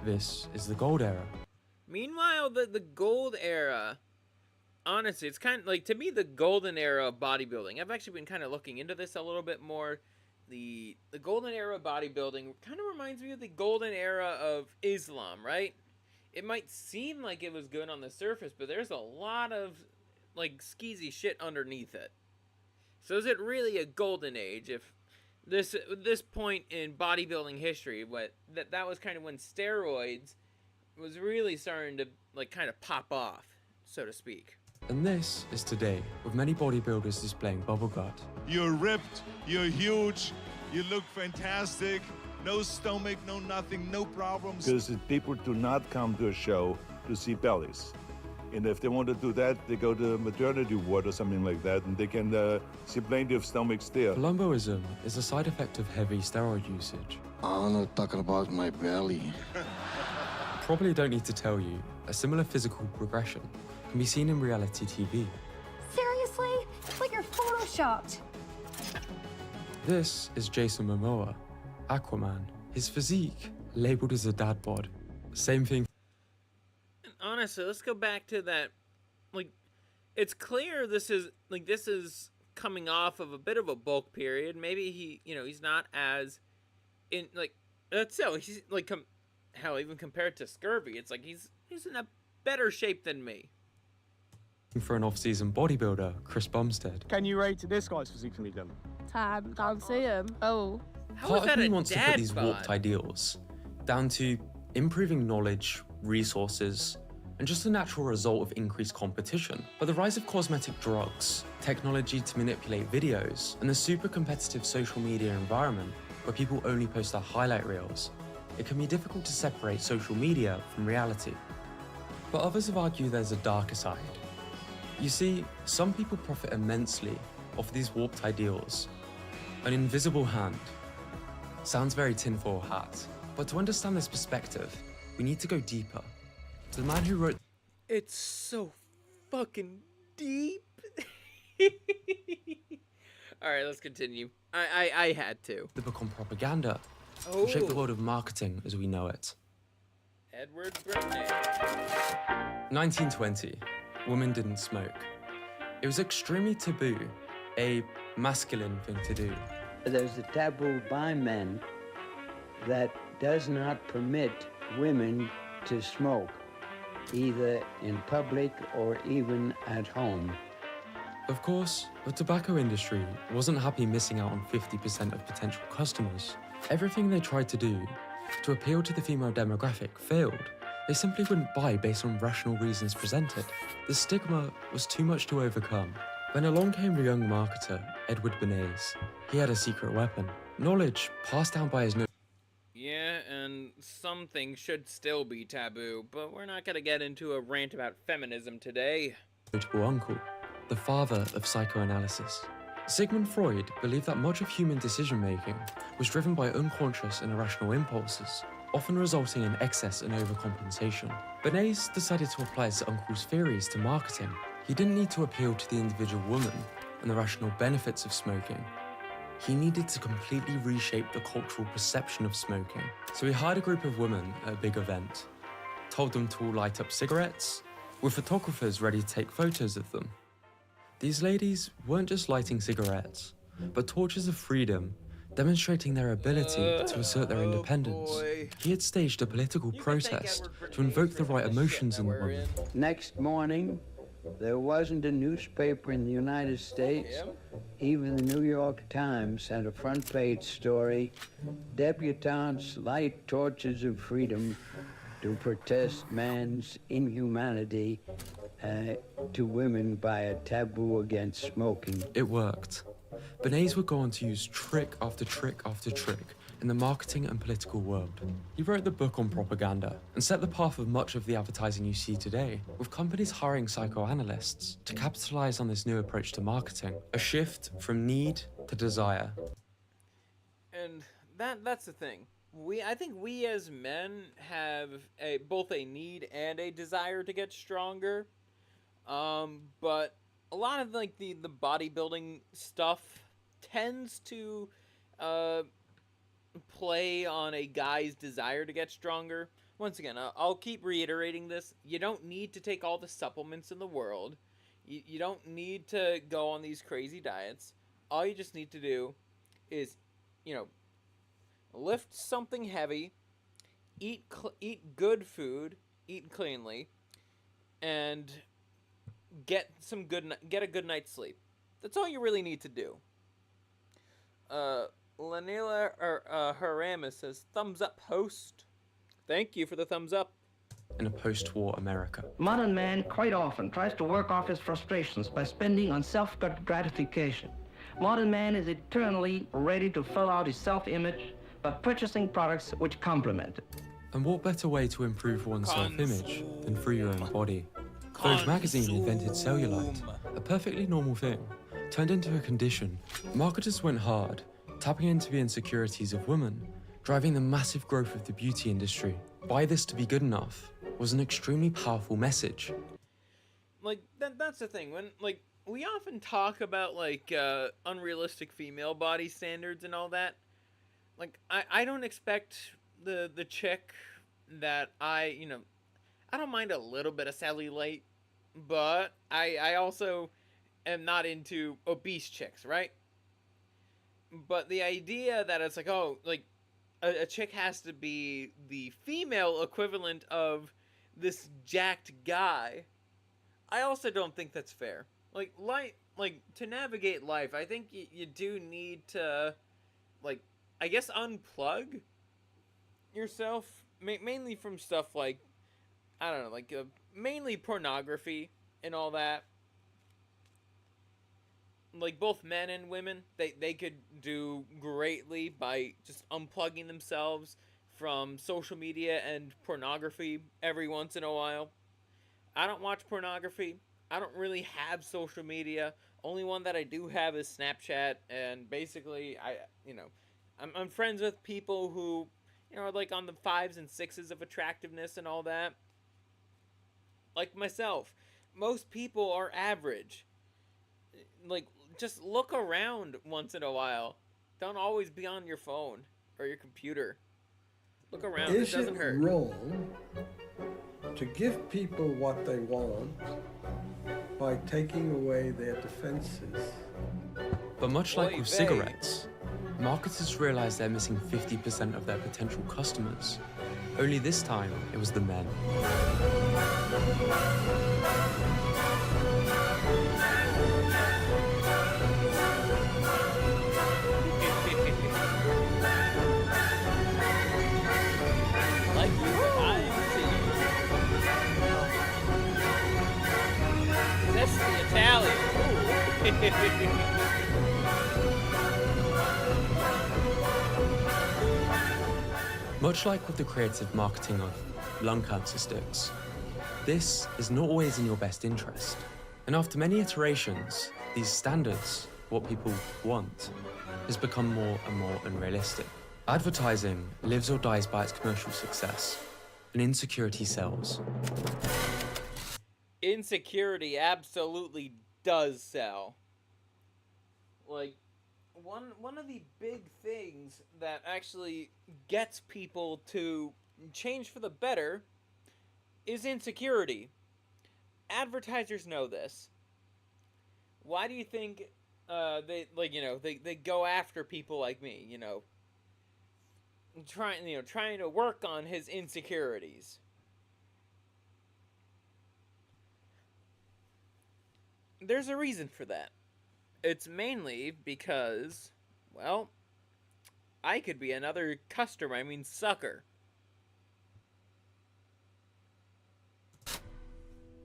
This is the gold era. Meanwhile, the gold era, honestly, it's kind of like, to me, the golden era of bodybuilding. I've actually been kind of looking into this a little bit more. The golden era of bodybuilding kind of reminds me of the golden era of Islam, right? It might seem like it was good on the surface, but there's a lot of, like, skeezy shit underneath it. So is it really a golden age? If this point in bodybuilding history, that was kind of when steroids was really starting to, like, kind of pop off, so to speak. And this is today, with many bodybuilders displaying bubble gut. You're ripped, you're huge, you look fantastic, no stomach, no nothing, no problems. Because people do not come to a show to see bellies. And if they want to do that, they go to a maternity ward or something like that, and they can see plenty of stomachs there. Columboism is a side effect of heavy steroid usage. I'm not talking about my belly. Probably don't need to tell you, a similar physical progression can be seen in reality TV. Seriously? It's like you're photoshopped. This is Jason Momoa, Aquaman. His physique, labeled as a dad bod. Same thing. Honestly, let's go back to that. Like, it's clear this is coming off of a bit of a bulk period. Maybe he's not as in, like, so he's like, hell, even compared to Scurvy, it's like he's in a better shape than me. For an off-season bodybuilder, Chris Bumstead. Can you rate this guy's physique for me, then? Can't see him. Oh. Part of me wants to put these warped ideals down to improving knowledge, resources, and just a natural result of increased competition. But the rise of cosmetic drugs, technology to manipulate videos, and the super competitive social media environment where people only post their highlight reels, it can be difficult to separate social media from reality. But others have argued there's a darker side. You see, some people profit immensely off these warped ideals. An invisible hand. Sounds very tinfoil hat, but to understand this perspective, we need to go deeper. To the man who wrote... It's so fucking deep. Alright, let's continue. I had to. The book on propaganda, Oh. shaped the world of marketing as we know it. Edward Bremner. 1920. Women didn't smoke. It was extremely taboo, a masculine thing to do. There's a taboo by men that does not permit women to smoke, either in public or even at home. Of course, the tobacco industry wasn't happy missing out on 50% of potential customers. Everything they tried to do to appeal to the female demographic failed. They simply wouldn't buy based on rational reasons presented. The stigma was too much to overcome. Then along came the young marketer, Edward Bernays. He had a secret weapon, knowledge passed down by his Yeah, and some things should still be taboo, but we're not gonna get into a rant about feminism today. notable uncle, the father of psychoanalysis. Sigmund Freud believed that much of human decision-making was driven by unconscious and irrational impulses, often resulting in excess and overcompensation. Bernays decided to apply his uncle's theories to marketing. He didn't need to appeal to the individual woman, and the rational benefits of smoking, he needed to completely reshape the cultural perception of smoking. So he hired a group of women at a big event, told them to all light up cigarettes, with photographers ready to take photos of them. These ladies weren't just lighting cigarettes, but torches of freedom, demonstrating their ability to assert their independence. He had staged a political protest to invoke the right emotions in the women. Next morning, there wasn't a newspaper in the United States, even the New York Times had a front page story, debutantes light torches of freedom to protest man's inhumanity to women by a taboo against smoking. It worked. Bernays would go on to use trick after trick after trick in the marketing and political world. He wrote the book on propaganda and set the path of much of the advertising you see today, with companies hiring psychoanalysts to capitalize on this new approach to marketing, a shift from need to desire. And that's the thing. I think we as men have both a need and a desire to get stronger. But a lot of like the bodybuilding stuff tends to play on a guy's desire to get stronger. Once again, I'll keep reiterating this. You don't need to take all the supplements in the world. You don't need to go on these crazy diets. All you just need to do is, lift something heavy, eat good food, eat cleanly, and get a good night's sleep. That's all you really need to do. Lanila Haramis says, thumbs up, host. Thank you for the thumbs up. In a post-war America. Modern man quite often tries to work off his frustrations by spending on self-gratification. Modern man is eternally ready to fill out his self-image by purchasing products which complement it. And what better way to improve one's self-image than through your own body? Vogue magazine invented cellulite, a perfectly normal thing, turned into a condition. Marketers went hard, tapping into the insecurities of women, driving the massive growth of the beauty industry. Buy this to be good enough was an extremely powerful message. Like, that's the thing. When, like, we often talk about, like, unrealistic female body standards and all that. Like, I don't expect the chick that I don't mind a little bit of cellulite, but I also am not into obese chicks, right? But the idea that it's like, oh, like, a chick has to be the female equivalent of this jacked guy, I also don't think that's fair. Like, to navigate life, I think you do need to, like, I guess unplug yourself, mainly from stuff like, I don't know, like, mainly pornography and all that. Like, both men and women, they could do greatly by just unplugging themselves from social media and pornography every once in a while. I don't watch pornography. I don't really have social media. Only one that I do have is Snapchat, and basically, I'm friends with people who, are like on the 5s and 6s of attractiveness and all that. Like myself. Most people are average. Like, just look around once in a while. Don't always be on your phone or your computer. Look around. It doesn't hurt. Is it wrong to give people what they want by taking away their defenses? But much like with cigarettes, marketers realized they're missing 50% of their potential customers. Only this time, it was the men. That's the Italian. Much like with the creative marketing of lung cancer sticks, this is not always in your best interest. And after many iterations, these standards, what people want, has become more and more unrealistic. Advertising lives or dies by its commercial success, and insecurity sells. Insecurity absolutely does sell. like, one of the big things that actually gets people to change for the better is insecurity. Advertisers know this. Why do you think they go after people like me, trying to work on his insecurities? There's a reason for that. It's mainly because, well, I could be another sucker.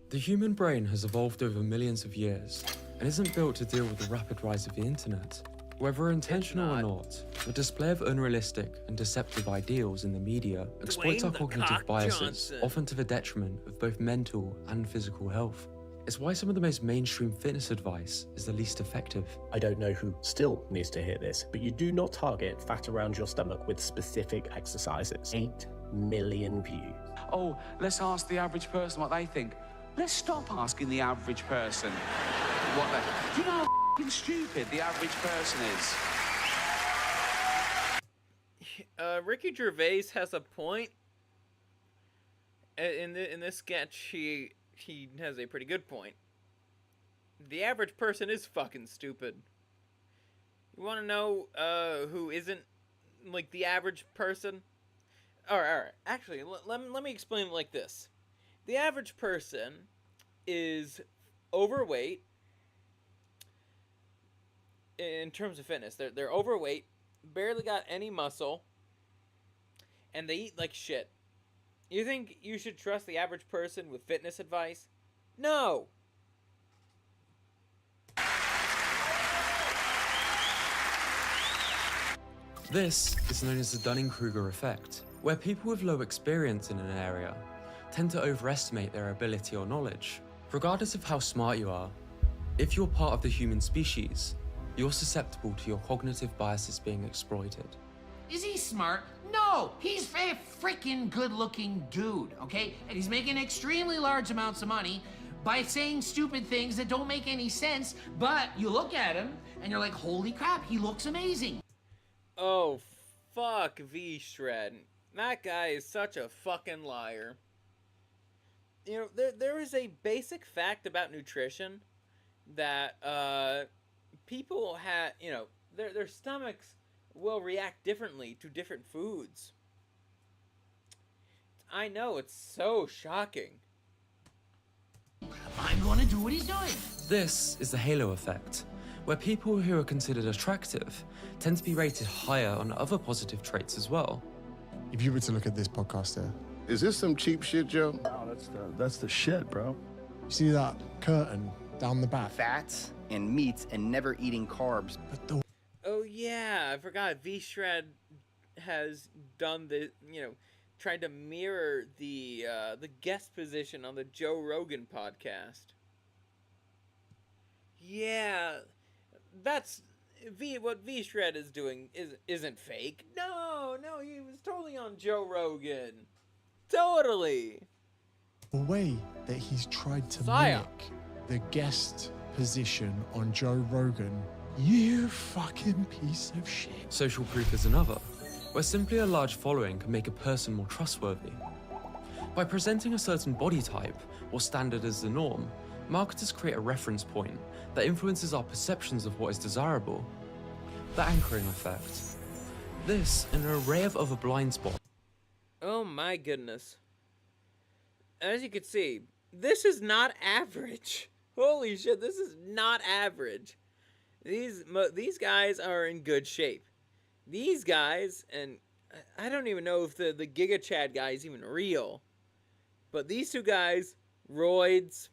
The human brain has evolved over millions of years and isn't built to deal with the rapid rise of the internet. Whether intentional or not, the display of unrealistic and deceptive ideals in the media exploits our cognitive biases, often to the detriment of both mental and physical health. It's why some of the most mainstream fitness advice is the least effective. I don't know who still needs to hear this, but you do not target fat around your stomach with specific exercises. 8 million views. Oh, let's ask the average person what they think. Let's stop asking the average person what they... Do you know how f***ing stupid the average person is? Ricky Gervais has a point. In this sketch, he has a pretty good point. The average person is fucking stupid. You want to know who isn't, like, the average person? Alright. Actually, let me explain it like this. The average person is overweight in terms of fitness. They're overweight, barely got any muscle, and they eat like shit. You think you should trust the average person with fitness advice? No! This is known as the Dunning-Kruger effect, where people with low experience in an area tend to overestimate their ability or knowledge. Regardless of how smart you are, if you're part of the human species, you're susceptible to your cognitive biases being exploited. Is he smart? No, he's a freaking good-looking dude, okay? And he's making extremely large amounts of money by saying stupid things that don't make any sense, but you look at him and you're like, holy crap, he looks amazing. Oh, fuck V-Shred. That guy is such a fucking liar. There is a basic fact about nutrition that people have, their stomachs will react differently to different foods. I know, it's so shocking. I'm gonna do what he's doing. This is the halo effect, where people who are considered attractive tend to be rated higher on other positive traits as well. If you were to look at this podcaster, is this some cheap shit, Joe? No, that's the shit, bro. You see that curtain down the back? Fats and meats and never eating carbs. Oh yeah, I forgot. V-Shred has done the, tried to mirror the guest position on the Joe Rogan podcast. Yeah, that's what V-Shred is doing isn't fake. No, he was totally on Joe Rogan. Totally. The way that he's tried to Mimic the guest position on Joe Rogan, you fucking piece of shit. Social proof is another, where simply a large following can make a person more trustworthy. By presenting a certain body type or standard as the norm, marketers create a reference point that influences our perceptions of what is desirable. The anchoring effect. This and an array of other blind spots. Oh my goodness. As you can see, this is not average. Holy shit, this is not average. These guys are in good shape. These guys, and I don't even know if the Giga Chad guy is even real, but these two guys, roids.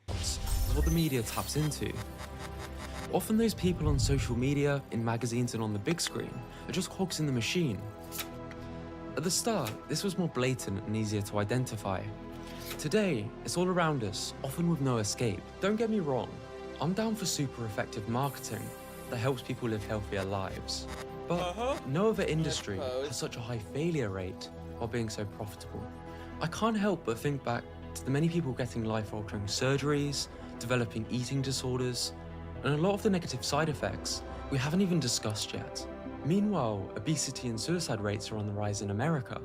Is what the media taps into. Often those people on social media, in magazines and on the big screen are just cogs in the machine. At the start, this was more blatant and easier to identify. Today, it's all around us, often with no escape. Don't get me wrong, I'm down for super effective marketing that helps people live healthier lives. But no other industry has such a high failure rate while being so profitable. I can't help but think back to the many people getting life-altering surgeries, developing eating disorders, and a lot of the negative side effects we haven't even discussed yet. Meanwhile, obesity and suicide rates are on the rise in America.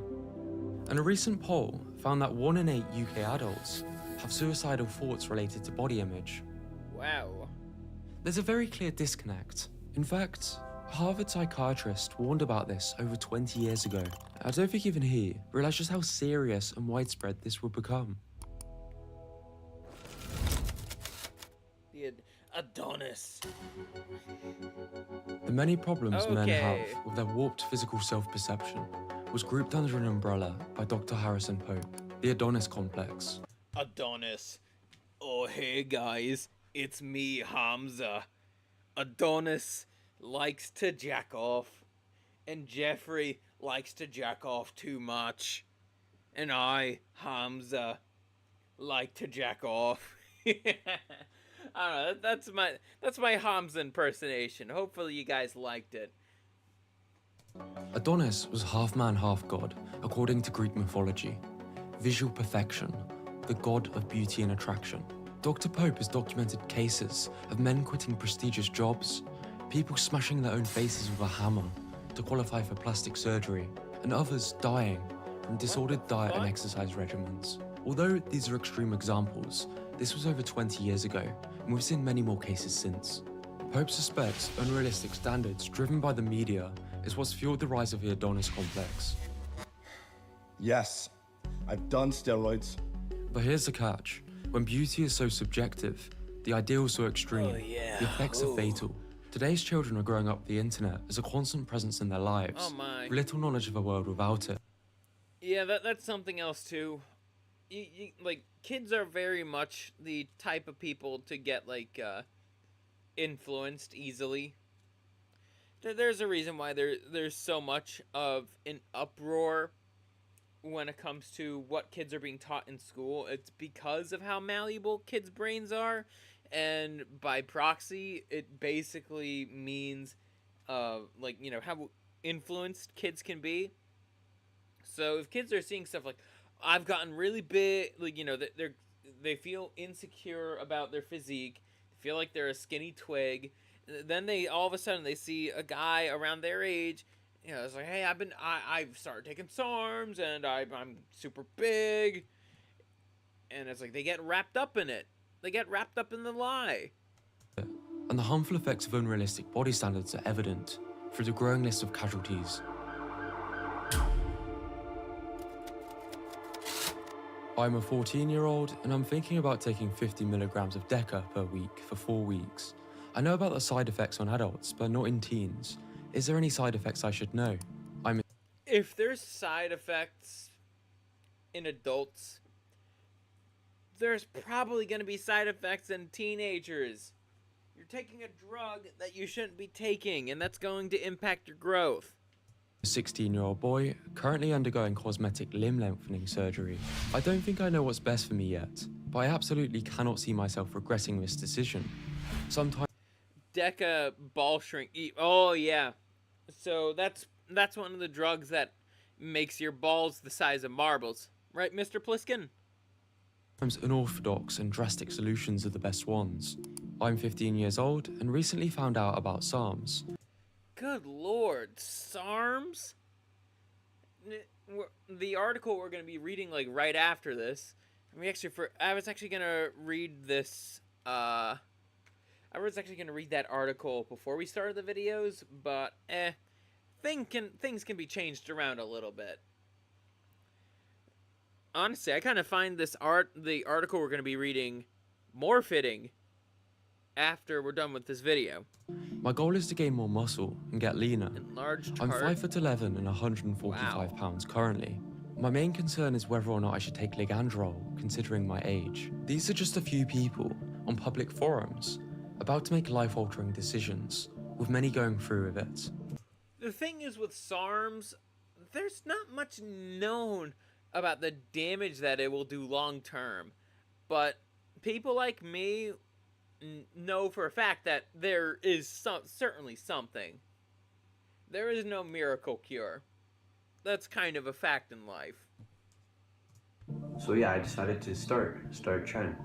And a recent poll found that 1 in 8 UK adults have suicidal thoughts related to body image. Wow. There's a very clear disconnect. In fact, a Harvard psychiatrist warned about this over 20 years ago. I don't think even he realized just how serious and widespread this would become. The Adonis. The many problems men have with their warped physical self-perception was grouped under an umbrella by Dr. Harrison Pope, the Adonis complex. Adonis. Oh, hey guys, it's me, Hamza. Adonis likes to jack off, and Jeffrey likes to jack off too much. And I, Hamza, like to jack off. I don't know, that's my Hamza impersonation. Hopefully you guys liked it. Adonis was half man, half god, according to Greek mythology. Visual perfection, the god of beauty and attraction. Dr. Pope has documented cases of men quitting prestigious jobs, people smashing their own faces with a hammer to qualify for plastic surgery, and others dying from disordered diet and exercise regimens. Although these are extreme examples, this was over 20 years ago, and we've seen many more cases since. Pope suspects unrealistic standards driven by the media is what's fueled the rise of the Adonis complex. Yes, I've done steroids. But here's the catch. When beauty is so subjective, the ideals so extreme, the effects are fatal. Today's children are growing up with the internet as a constant presence in their lives, with little knowledge of the world without it. Yeah, that's something else too. Like, kids are very much the type of people to get, like, influenced easily. There's a reason why there's so much of an uproar when it comes to what kids are being taught in school. It's because of how malleable kids' brains are, and by proxy, it basically means, like, you know, how influenced kids can be. So if kids are seeing stuff like, I've gotten really big, like, you know, they feel insecure about their physique, feel like they're a skinny twig, then they all of a sudden they see a guy around their age, you know, it's like, hey, I've started taking SARMs and I'm super big, and it's like they get wrapped up in it. They get wrapped up in the lie. And the harmful effects of unrealistic body standards are evident through the growing list of casualties. I'm a 14-year-old and I'm thinking about taking 50 milligrams of Deca per week for 4 weeks. I know about the side effects on adults, but not in teens. Is there any side effects I should know? If there's side effects in adults, there's probably going to be side effects in teenagers. You're taking a drug that you shouldn't be taking, and that's going to impact your growth. A 16-year-old boy currently undergoing cosmetic limb lengthening surgery. I don't think I know what's best for me yet, but I absolutely cannot see myself regretting this decision. Sometimes Deca ball shrink. Oh yeah, so that's one of the drugs that makes your balls the size of marbles, right, Mr. Pliskin? sometimes unorthodox and drastic solutions are the best ones. I'm 15 years old and recently found out about SARMs. Good lord, SARMs? The article we're going to be reading, like, right after this. I was actually going to read this, I was actually going to read that article before we started the videos, but, things can be changed around a little bit. Honestly, I kind of find the article we're going to be reading more fitting after we're done with this video. My goal is to gain more muscle and get leaner. Enlarged I'm heart. 5'11" and 145 pounds currently. My main concern is whether or not I should take Ligandrol, considering my age. These are just a few people on public forums about to make life-altering decisions, with many going through with it. The thing is with SARMs, there's not much known about the damage that it will do long-term, but people like me know for a fact that there is certainly something. There is no miracle cure. That's kind of a fact in life. So yeah, I decided to start trying.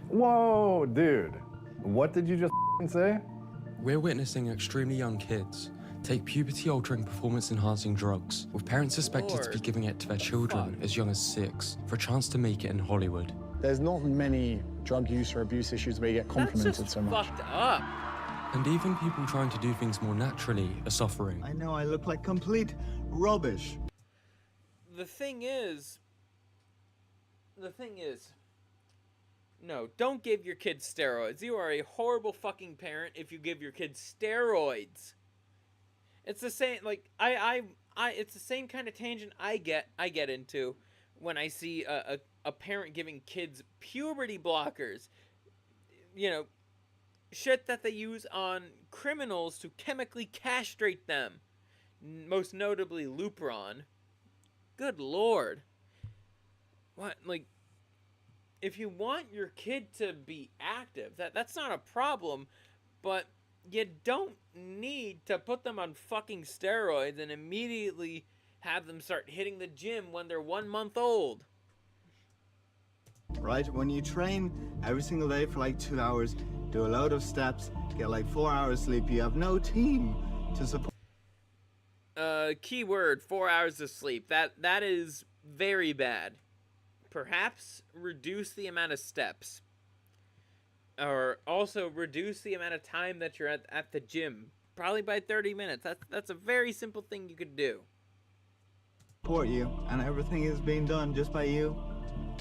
Whoa, dude. What did you just say? We're witnessing extremely young kids take puberty-altering performance-enhancing drugs, with parents suspected to be giving it to their children as young as 6 for a chance to make it in Hollywood. There's not many drug use or abuse issues where you get complimented so much. Fucked up. And even people trying to do things more naturally are suffering. I know I look like complete rubbish. The thing is, no, don't give your kids steroids. You are a horrible fucking parent if you give your kids steroids. It's the same, like, it's the same kind of tangent I get into when I see a parent giving kids puberty blockers. You know, shit that they use on criminals to chemically castrate them. Most notably Lupron. Good lord. What, like, if you want your kid to be active, that's not a problem, but you don't need to put them on fucking steroids and immediately have them start hitting the gym when they're 1 month old. Right? When you train every single day for like 2 hours, do a load of steps, get like 4 hours sleep, you have no team to support. Keyword, 4 hours of sleep. That is very bad. Perhaps reduce the amount of steps. Or also reduce the amount of time that you're at the gym. Probably by 30 minutes. That's a very simple thing you could do. Support you, and everything is being done just by you.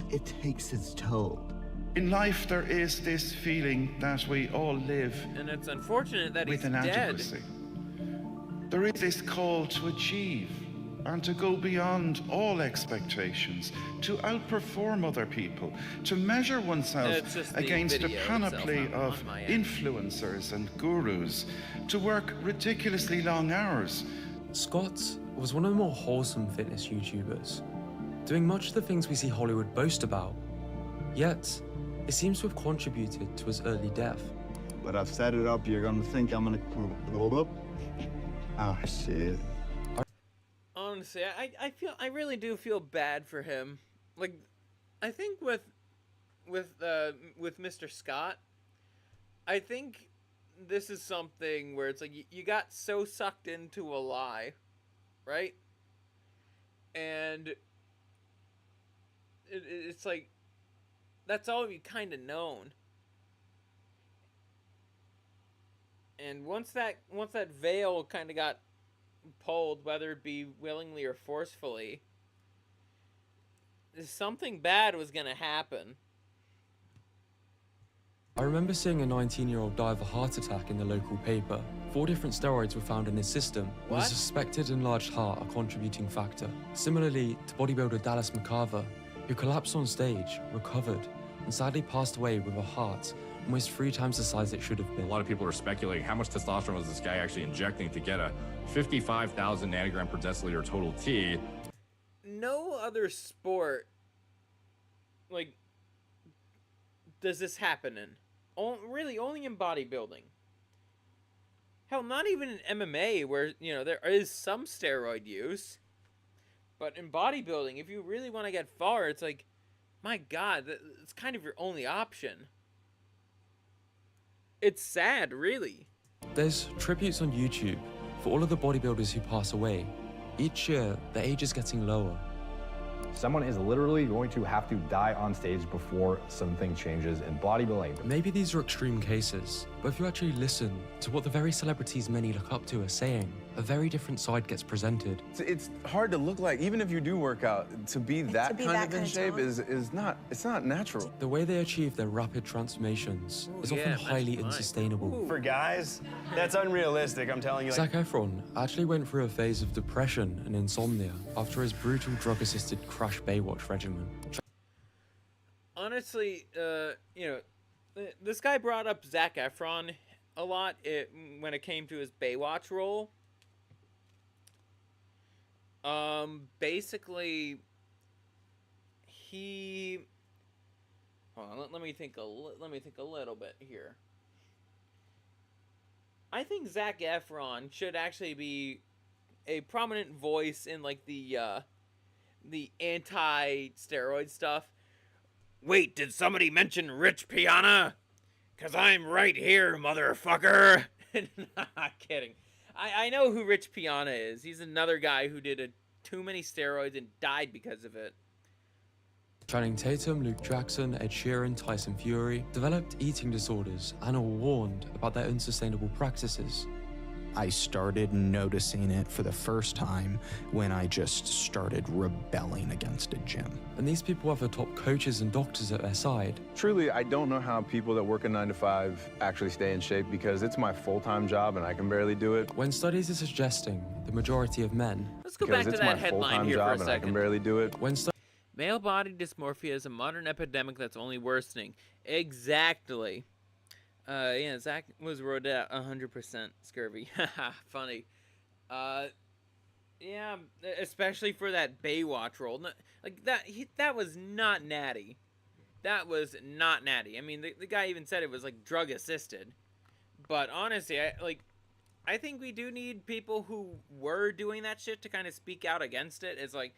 It takes its toll. In life, there is this feeling that we all live And it's unfortunate that he's with dead. inadequacy. There is this call to achieve and to go beyond all expectations, to outperform other people, to measure oneself It's just the against a video panoply itself of on my end. influencers and gurus, to work ridiculously long hours. Scott was one of the more wholesome fitness YouTubers, doing much of the things we see Hollywood boast about. Yet, it seems to have contributed to his early death. But I've set it up, you're gonna think I'm gonna blow up. Oh shit. Honestly, I really do feel bad for him. Like, I think with Mr. Scott, I think this is something where it's like you got so sucked into a lie, right? And it's like that's all you kind of known. And once that veil kind of got pulled, whether it be willingly or forcefully, something bad was going to happen. I remember seeing a 19-year-old die of a heart attack in the local paper. 4 different steroids were found in his system, with a suspected enlarged heart a contributing factor. Similarly to bodybuilder Dallas McCarver, who collapsed on stage, recovered, and sadly passed away with a heart almost 3 times the size it should have been. A lot of people are speculating how much testosterone was this guy actually injecting to get a 55,000 nanogram per deciliter total T. No other sport, like, does this happen in. Really, only in bodybuilding. Hell, not even in MMA, where, you know, there is some steroid use. But in bodybuilding, if you really want to get far, it's like, my God, it's kind of your only option. It's sad, really. There's tributes on YouTube for all of the bodybuilders who pass away. Each year, the age is getting lower. Someone is literally going to have to die on stage before something changes in bodybuilding. Maybe these are extreme cases, but if you actually listen to what the very celebrities many look up to are saying, a very different side gets presented. It's hard to look like, even if you do work out, to be that kind of in shape is not, it's not natural. The way they achieve their rapid transformations is often highly unsustainable. For guys, that's unrealistic, I'm telling you. Zac Efron actually went through a phase of depression and insomnia after his brutal drug-assisted Crash Baywatch regimen. Honestly, you know, this guy brought up Zac Efron a lot when it came to his Baywatch role. Basically, he. Hold on, let me think a little bit here. I think Zac Efron should actually be a prominent voice in like the anti-steroid stuff. Wait, did somebody mention Rich Piana? 'Cause I'm right here, motherfucker. Not kidding. I know who Rich Piana is. He's another guy who did too many steroids and died because of it. Channing Tatum, Luke Jackson, Ed Sheeran, Tyson Fury developed eating disorders and are warned about their unsustainable practices. I started noticing it for the first time when I just started rebelling against a gym. And these people have the top coaches and doctors at their side. Truly, I don't know how people that work a 9 to 5 actually stay in shape because it's my full-time job and I can barely do it. When studies are suggesting the majority of men... Let's go back to that headline here for a second. I can barely do it. Male body dysmorphia is a modern epidemic that's only worsening. Exactly. Yeah, Zach was wrote out 100% scurvy. Funny. Yeah, especially for that Baywatch role. Like that was not natty. That was not natty. I mean, the guy even said it was like drug assisted. But honestly, I think we do need people who were doing that shit to kind of speak out against it. It's like,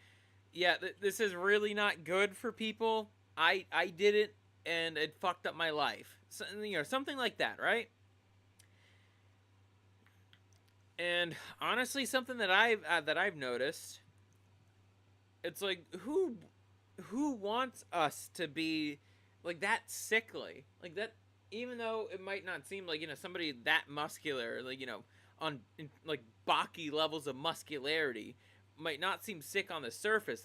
yeah, this is really not good for people. I did it and it fucked up my life. So, you know, something like that, right? And honestly, something that I've noticed, it's like who wants us to be like that sickly, like that, even though it might not seem like, you know, somebody that muscular, like, you know, on like Baki levels of muscularity might not seem sick on the surface.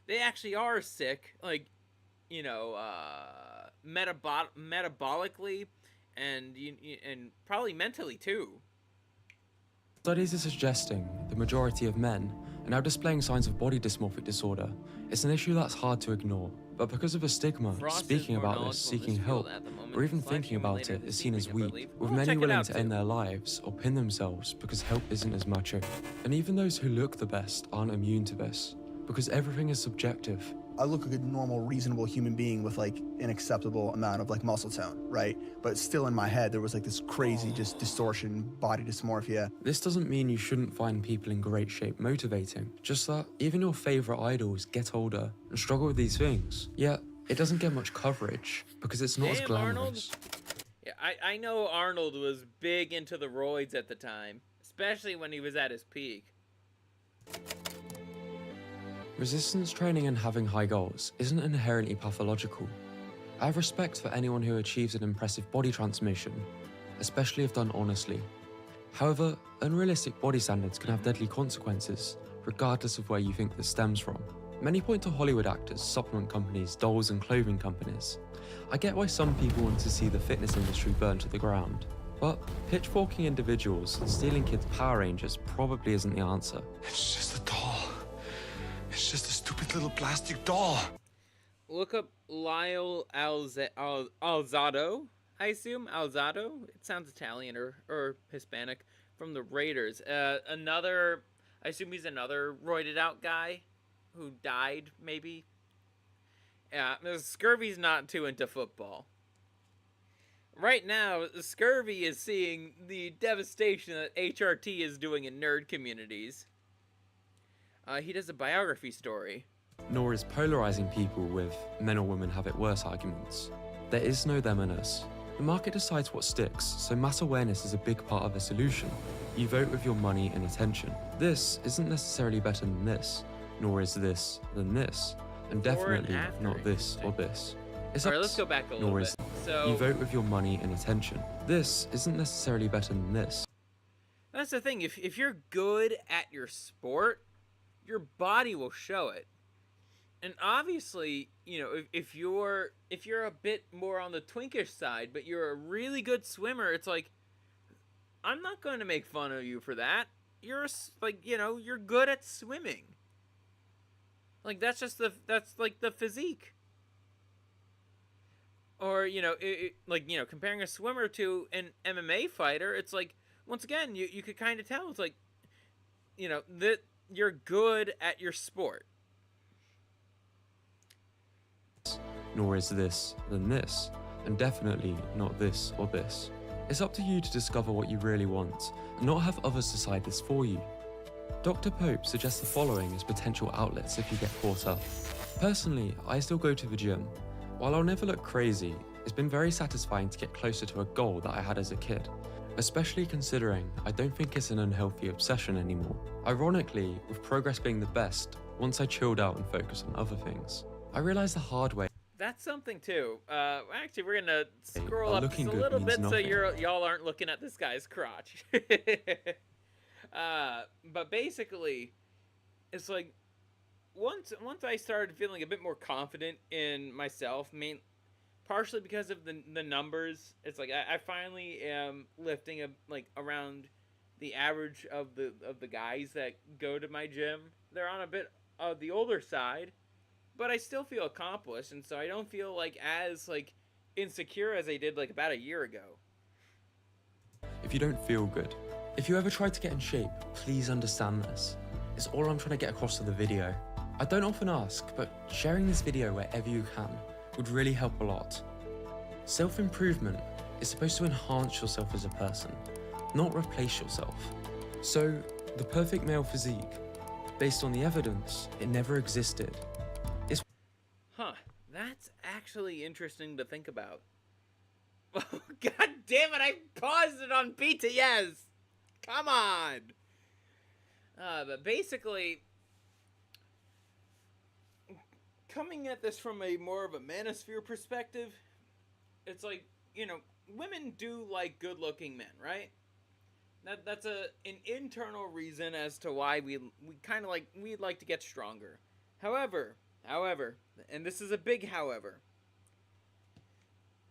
They actually are sick, like, you know, metabolically and probably mentally too. Studies are suggesting the majority of men are now displaying signs of body dysmorphic disorder. It's an issue that's hard to ignore, but because of a stigma, speaking about this, seeking help, or even thinking about it is seen as weak, with many willing to end their lives or pin themselves because help isn't as macho. And even those who look the best aren't immune to this, because everything is subjective. I look like a normal, reasonable human being with like an acceptable amount of like muscle tone, right? But still in my head, there was like this crazy just distortion, body dysmorphia. This doesn't mean you shouldn't find people in great shape motivating, just that even your favorite idols get older and struggle with these things. Yet, it doesn't get much coverage because it's not as glamorous. Arnold. Yeah, I know Arnold was big into the roids at the time, especially when he was at his peak. Resistance training and having high goals isn't inherently pathological. I have respect for anyone who achieves an impressive body transformation, especially if done honestly. However, unrealistic body standards can have deadly consequences, regardless of where you think this stems from. Many point to Hollywood actors, supplement companies, dolls and clothing companies. I get why some people want to see the fitness industry burn to the ground, but pitchforking individuals and stealing kids' Power Rangers probably isn't the answer. It's just a doll. It's just a stupid little plastic doll. Look up Lyle Alzado, I assume. Alzado? It sounds Italian or Hispanic, from the Raiders. I assume he's another roided out guy who died, maybe. Yeah, Scurvy's not too into football. Right now, Scurvy is seeing the devastation that HRT is doing in nerd communities. He does a biography story. Nor is polarizing people with men or women have it worse arguments. There is no them and us. The market decides what sticks, so mass awareness is a big part of the solution. You vote with your money and attention. This isn't necessarily better than this, nor is this than this, and definitely not this or this. Alright, let's go back a little bit. So you vote with your money and attention. This isn't necessarily better than this. That's the thing. If you're good at your sport, your body will show it. And obviously, you know, if you're a bit more on the twinkish side, but you're a really good swimmer, it's like, I'm not going to make fun of you for that. You're like, you know, you're good at swimming. Like that's like the physique. Or, you know, like, you know, comparing a swimmer to an MMA fighter, it's like, once again, you could kind of tell. It's like, you know, that you're good at your sport. Nor is this than this, and definitely not this or this. It's up to you to discover what you really want, and not have others decide this for you. Dr. Pope suggests the following as potential outlets if you get caught up. Personally, I still go to the gym, While I'll never look crazy, it's been very satisfying to get closer to a goal that I had as a kid, especially considering I don't think it's an unhealthy obsession anymore. Ironically, with progress being the best, once I chilled out and focused on other things, I realized the hard way. That's something too. Actually, we're gonna scroll up just looking a good little means bit so nothing. y'all aren't looking at this guy's crotch. But basically, it's like once I started feeling a bit more confident in myself, partially because of the numbers. It's like I finally am lifting around the average of the guys that go to my gym. They're on a bit of the older side, but I still feel accomplished, and so I don't feel as insecure as I did about a year ago. If you don't feel good, if you ever tried to get in shape, please understand this. It's all I'm trying to get across to the video. I don't often ask, but sharing this video wherever you can would really help a lot. Self-improvement is supposed to enhance yourself as a person, not replace yourself. So, the perfect male physique, based on the evidence, it never existed. Huh, that's actually interesting to think about. Oh, God damn it, I paused it on BTS! Come on! But basically, coming at this from more of a manosphere perspective, it's like, women do like good-looking men, right? That's an internal reason as to why we'd like to get stronger. However, and this is a big however,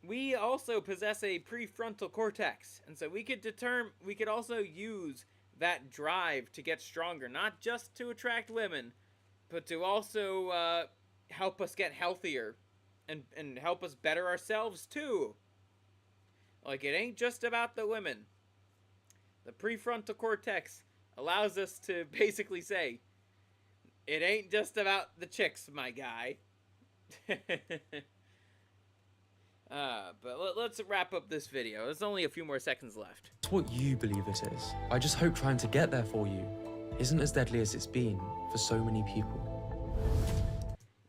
we also possess a prefrontal cortex, and so we could also use that drive to get stronger, not just to attract women, but to also help us get healthier and help us better ourselves too. Like, it ain't just about the women. The prefrontal cortex allows us to basically say, it ain't just about the chicks, my guy. But let's wrap up this video. There's only a few more seconds left. It's what you believe it is. I just hope trying to get there for you isn't as deadly as it's been for so many people.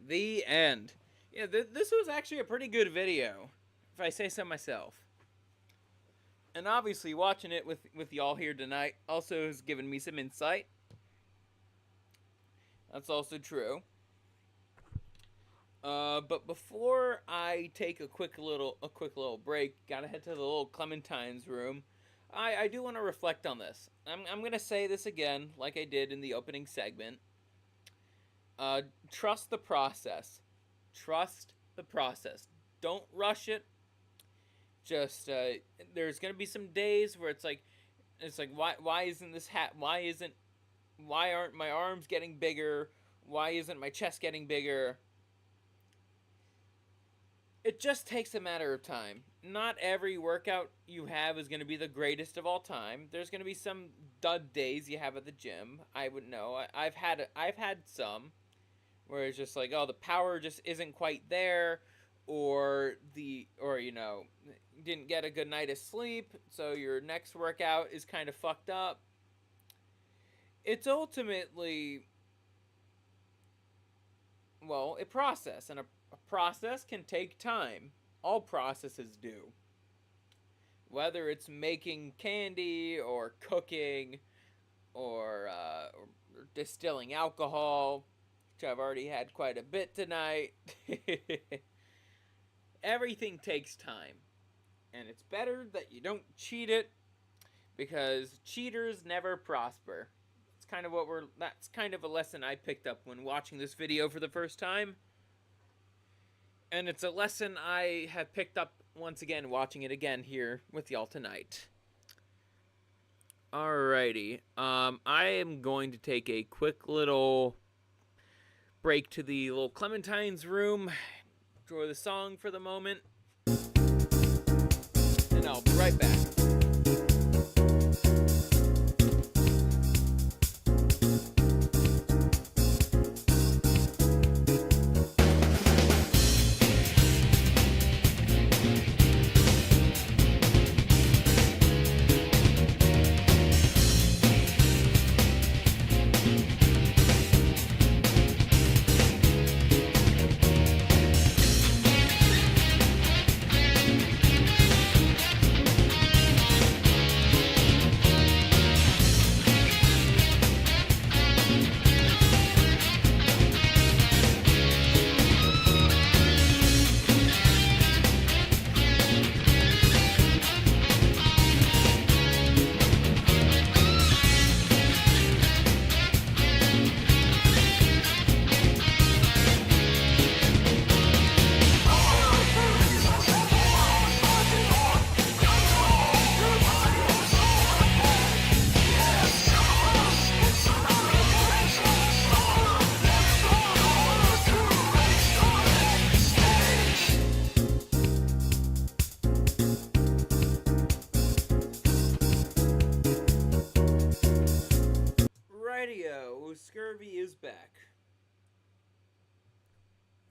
The end. Yeah, this was actually a pretty good video, if I say so myself. And obviously, watching it with y'all here tonight also has given me some insight. That's also true. But before I take a quick little break, gotta head to the little Clementine's room. I do want to reflect on this. I'm gonna say this again, like I did in the opening segment. Trust the process. Trust the process. Don't rush it. Just there's gonna be some days where it's like why isn't this why aren't my arms getting bigger? Why isn't my chest getting bigger? It just takes a matter of time. Not every workout you have is going to be the greatest of all time. There's going to be some dud days you have at the gym. I would know. I've had some where it's just like, oh, the power just isn't quite there, or you didn't get a good night of sleep, so your next workout is kind of fucked up. It's ultimately, well, a process, and a process can take time. All processes do. Whether it's making candy, or cooking, or distilling alcohol, which I've already had quite a bit tonight. Everything takes time. And it's better that you don't cheat it, because cheaters never prosper. That's kind of a lesson I picked up when watching this video for the first time. And it's a lesson I have picked up once again watching it again here with y'all tonight. Alrighty. I am going to take a quick little break to the little Clementine's room. Enjoy the song for the moment. And I'll be right back. So, Scurvy is back.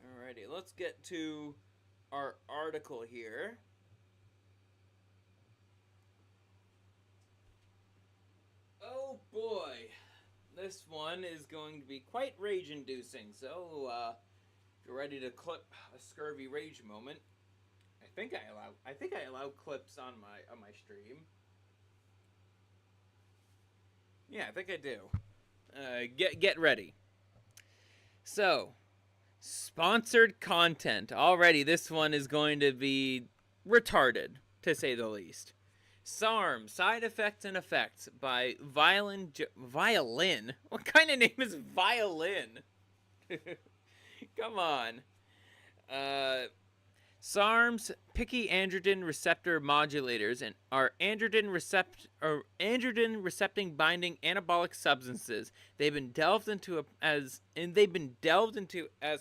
Alrighty, let's get to our article here. Oh boy, this one is going to be quite rage-inducing. So, if you're ready to clip a Scurvy rage moment, I think I allow clips on my stream. Yeah, I think I do. Get ready. So, sponsored content. Already, this one is going to be retarded, to say the least. SARM, Side Effects and Effects by Violin? What kind of name is Violin? Come on. SARMs, picky androgen receptor modulators, and are androgen recepting binding anabolic substances. They've been delved into as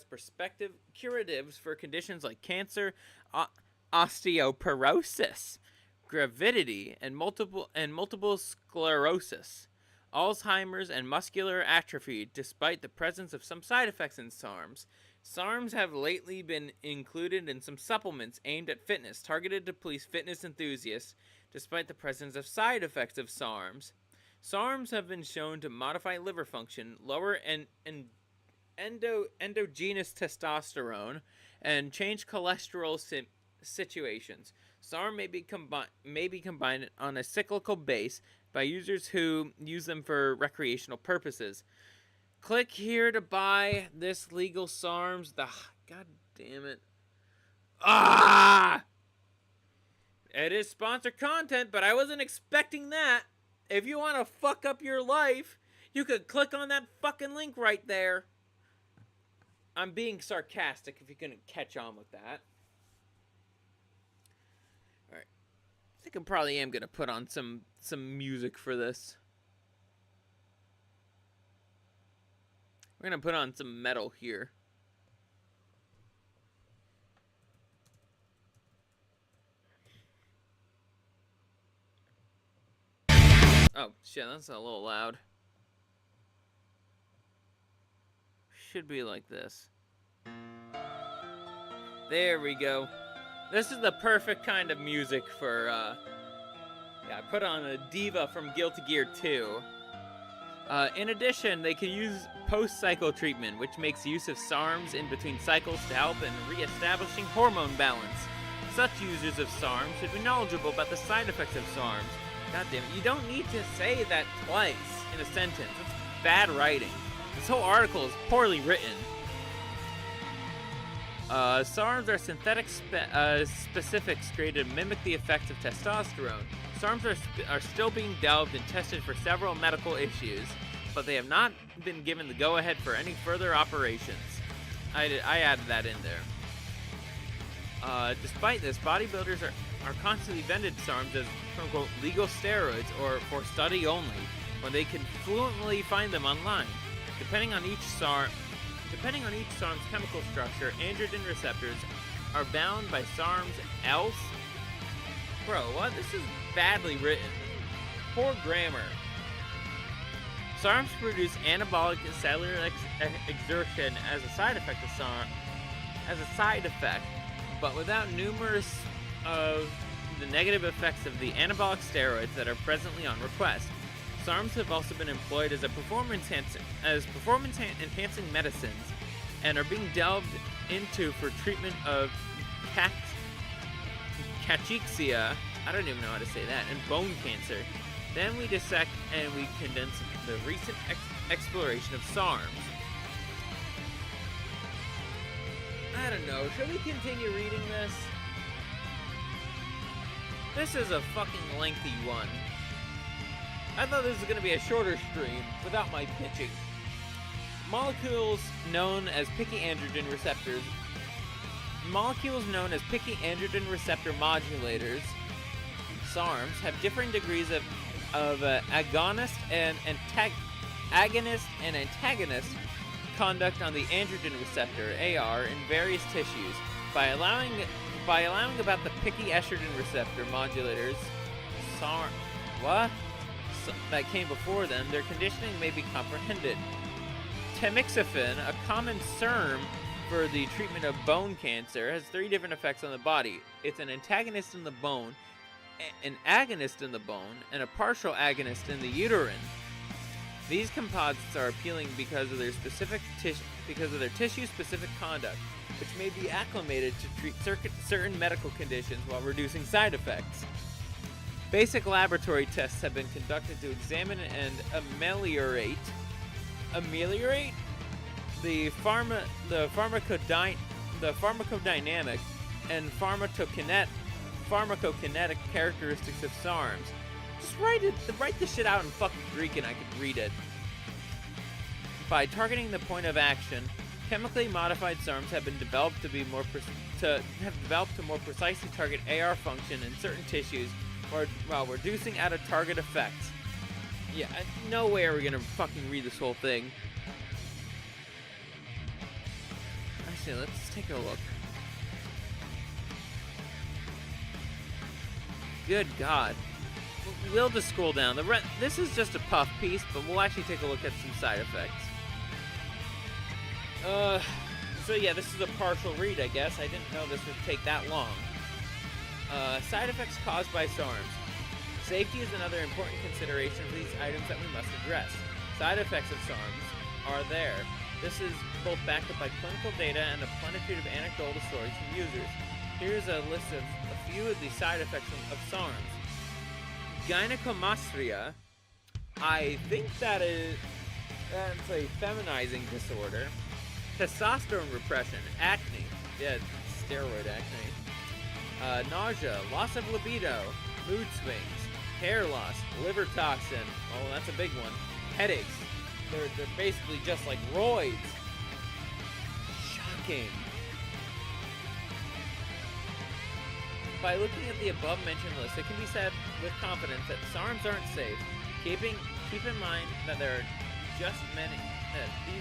prospective curatives for conditions like cancer, osteoporosis, gravidity, and multiple sclerosis, Alzheimer's, and muscular atrophy, despite the presence of some side effects in SARMs. SARMs have lately been included in some supplements aimed at fitness, targeted to please fitness enthusiasts, despite the presence of side effects of SARMs. SARMs have been shown to modify liver function, lower endogenous testosterone, and change cholesterol situations. SARM may be combined on a cyclical base by users who use them for recreational purposes. Click here to buy this legal SARMs. God damn it. It is sponsored content, but I wasn't expecting that. If you want to fuck up your life, you could click on that fucking link right there. I'm being sarcastic if you couldn't catch on with that. Alright. I think I probably am going to put on some music for this. We're going to put on some metal here. Oh, shit, that's a little loud. Should be like this. There we go. This is the perfect kind of music for, yeah, I put on a diva from Guilty Gear 2. In addition, they can use post-cycle treatment, which makes use of SARMs in between cycles to help in re-establishing hormone balance. Such users of SARMs should be knowledgeable about the side effects of SARMs. God damn it, you don't need to say that twice in a sentence. It's bad writing. This whole article is poorly written. SARMs are synthetic specifics created to mimic the effects of testosterone. SARMs are still being delved and tested for several medical issues, but they have not been given the go-ahead for any further operations. I added that in there. Despite this, bodybuilders are constantly vended SARMs as quote-unquote legal steroids or for study only, when they can fluently find them online. Depending on each SARM's chemical structure, androgen receptors are bound by SARMs else. Bro, what? This is badly written. Poor grammar. SARMs produce anabolic cellular exertion as a side effect of but without numerous of the negative effects of the anabolic steroids that are presently on request. SARMs have also been employed as performance-enhancing medicines and are being delved into for treatment of cachexia, I don't even know how to say that, and bone cancer. Then we dissect and we condense the recent exploration of SARMs. I don't know, should we continue reading this? This is a fucking lengthy one. I thought this was going to be a shorter stream without my pitching. Molecules known as picky androgen receptor modulators, SARMs, have different degrees of agonist and antagonist conduct on the androgen receptor AR in various tissues. By allowing about the picky estrogen receptor modulators, SARMs that came before them, their conditioning may be comprehended. Tamoxifen, a common SERM for the treatment of bone cancer, has 3 different effects on the body. It's an antagonist in the bone, an agonist in the bone, and a partial agonist in the uterine. These composites are appealing because of their tissue-specific conduct, which may be acclimated to treat certain medical conditions while reducing side effects. Basic laboratory tests have been conducted to examine and ameliorate the pharmacodynamic and pharmacokinetic characteristics of SARMs. Just write this shit out in fucking Greek and I could read it. By targeting the point of action, chemically modified SARMs have been developed to more precisely target AR function in certain tissues while reducing out of target effects. Yeah, no way are we gonna fucking read this whole thing. Actually, let's take a look. Good God. We'll just scroll down. This is just a puff piece, but we'll actually take a look at some side effects. So yeah, this is a partial read, I guess. I didn't know this would take that long. Side effects caused by SARMs. Safety is another important consideration for these items that we must address. Side effects of SARMs are there. This is both backed up by clinical data and a plenitude of anecdotal stories from users. Here's a list of a few of the side effects of SARMs. Gynecomastia. I think that's a feminizing disorder. Testosterone repression. Acne. Yeah, steroid acne. Nausea. Loss of libido. Mood swings. Hair loss. Liver toxin. Oh, that's a big one. Headaches. They're basically just like roids. Shocking. By looking at the above-mentioned list, it can be said with confidence that SARMs aren't safe. Keep in mind that these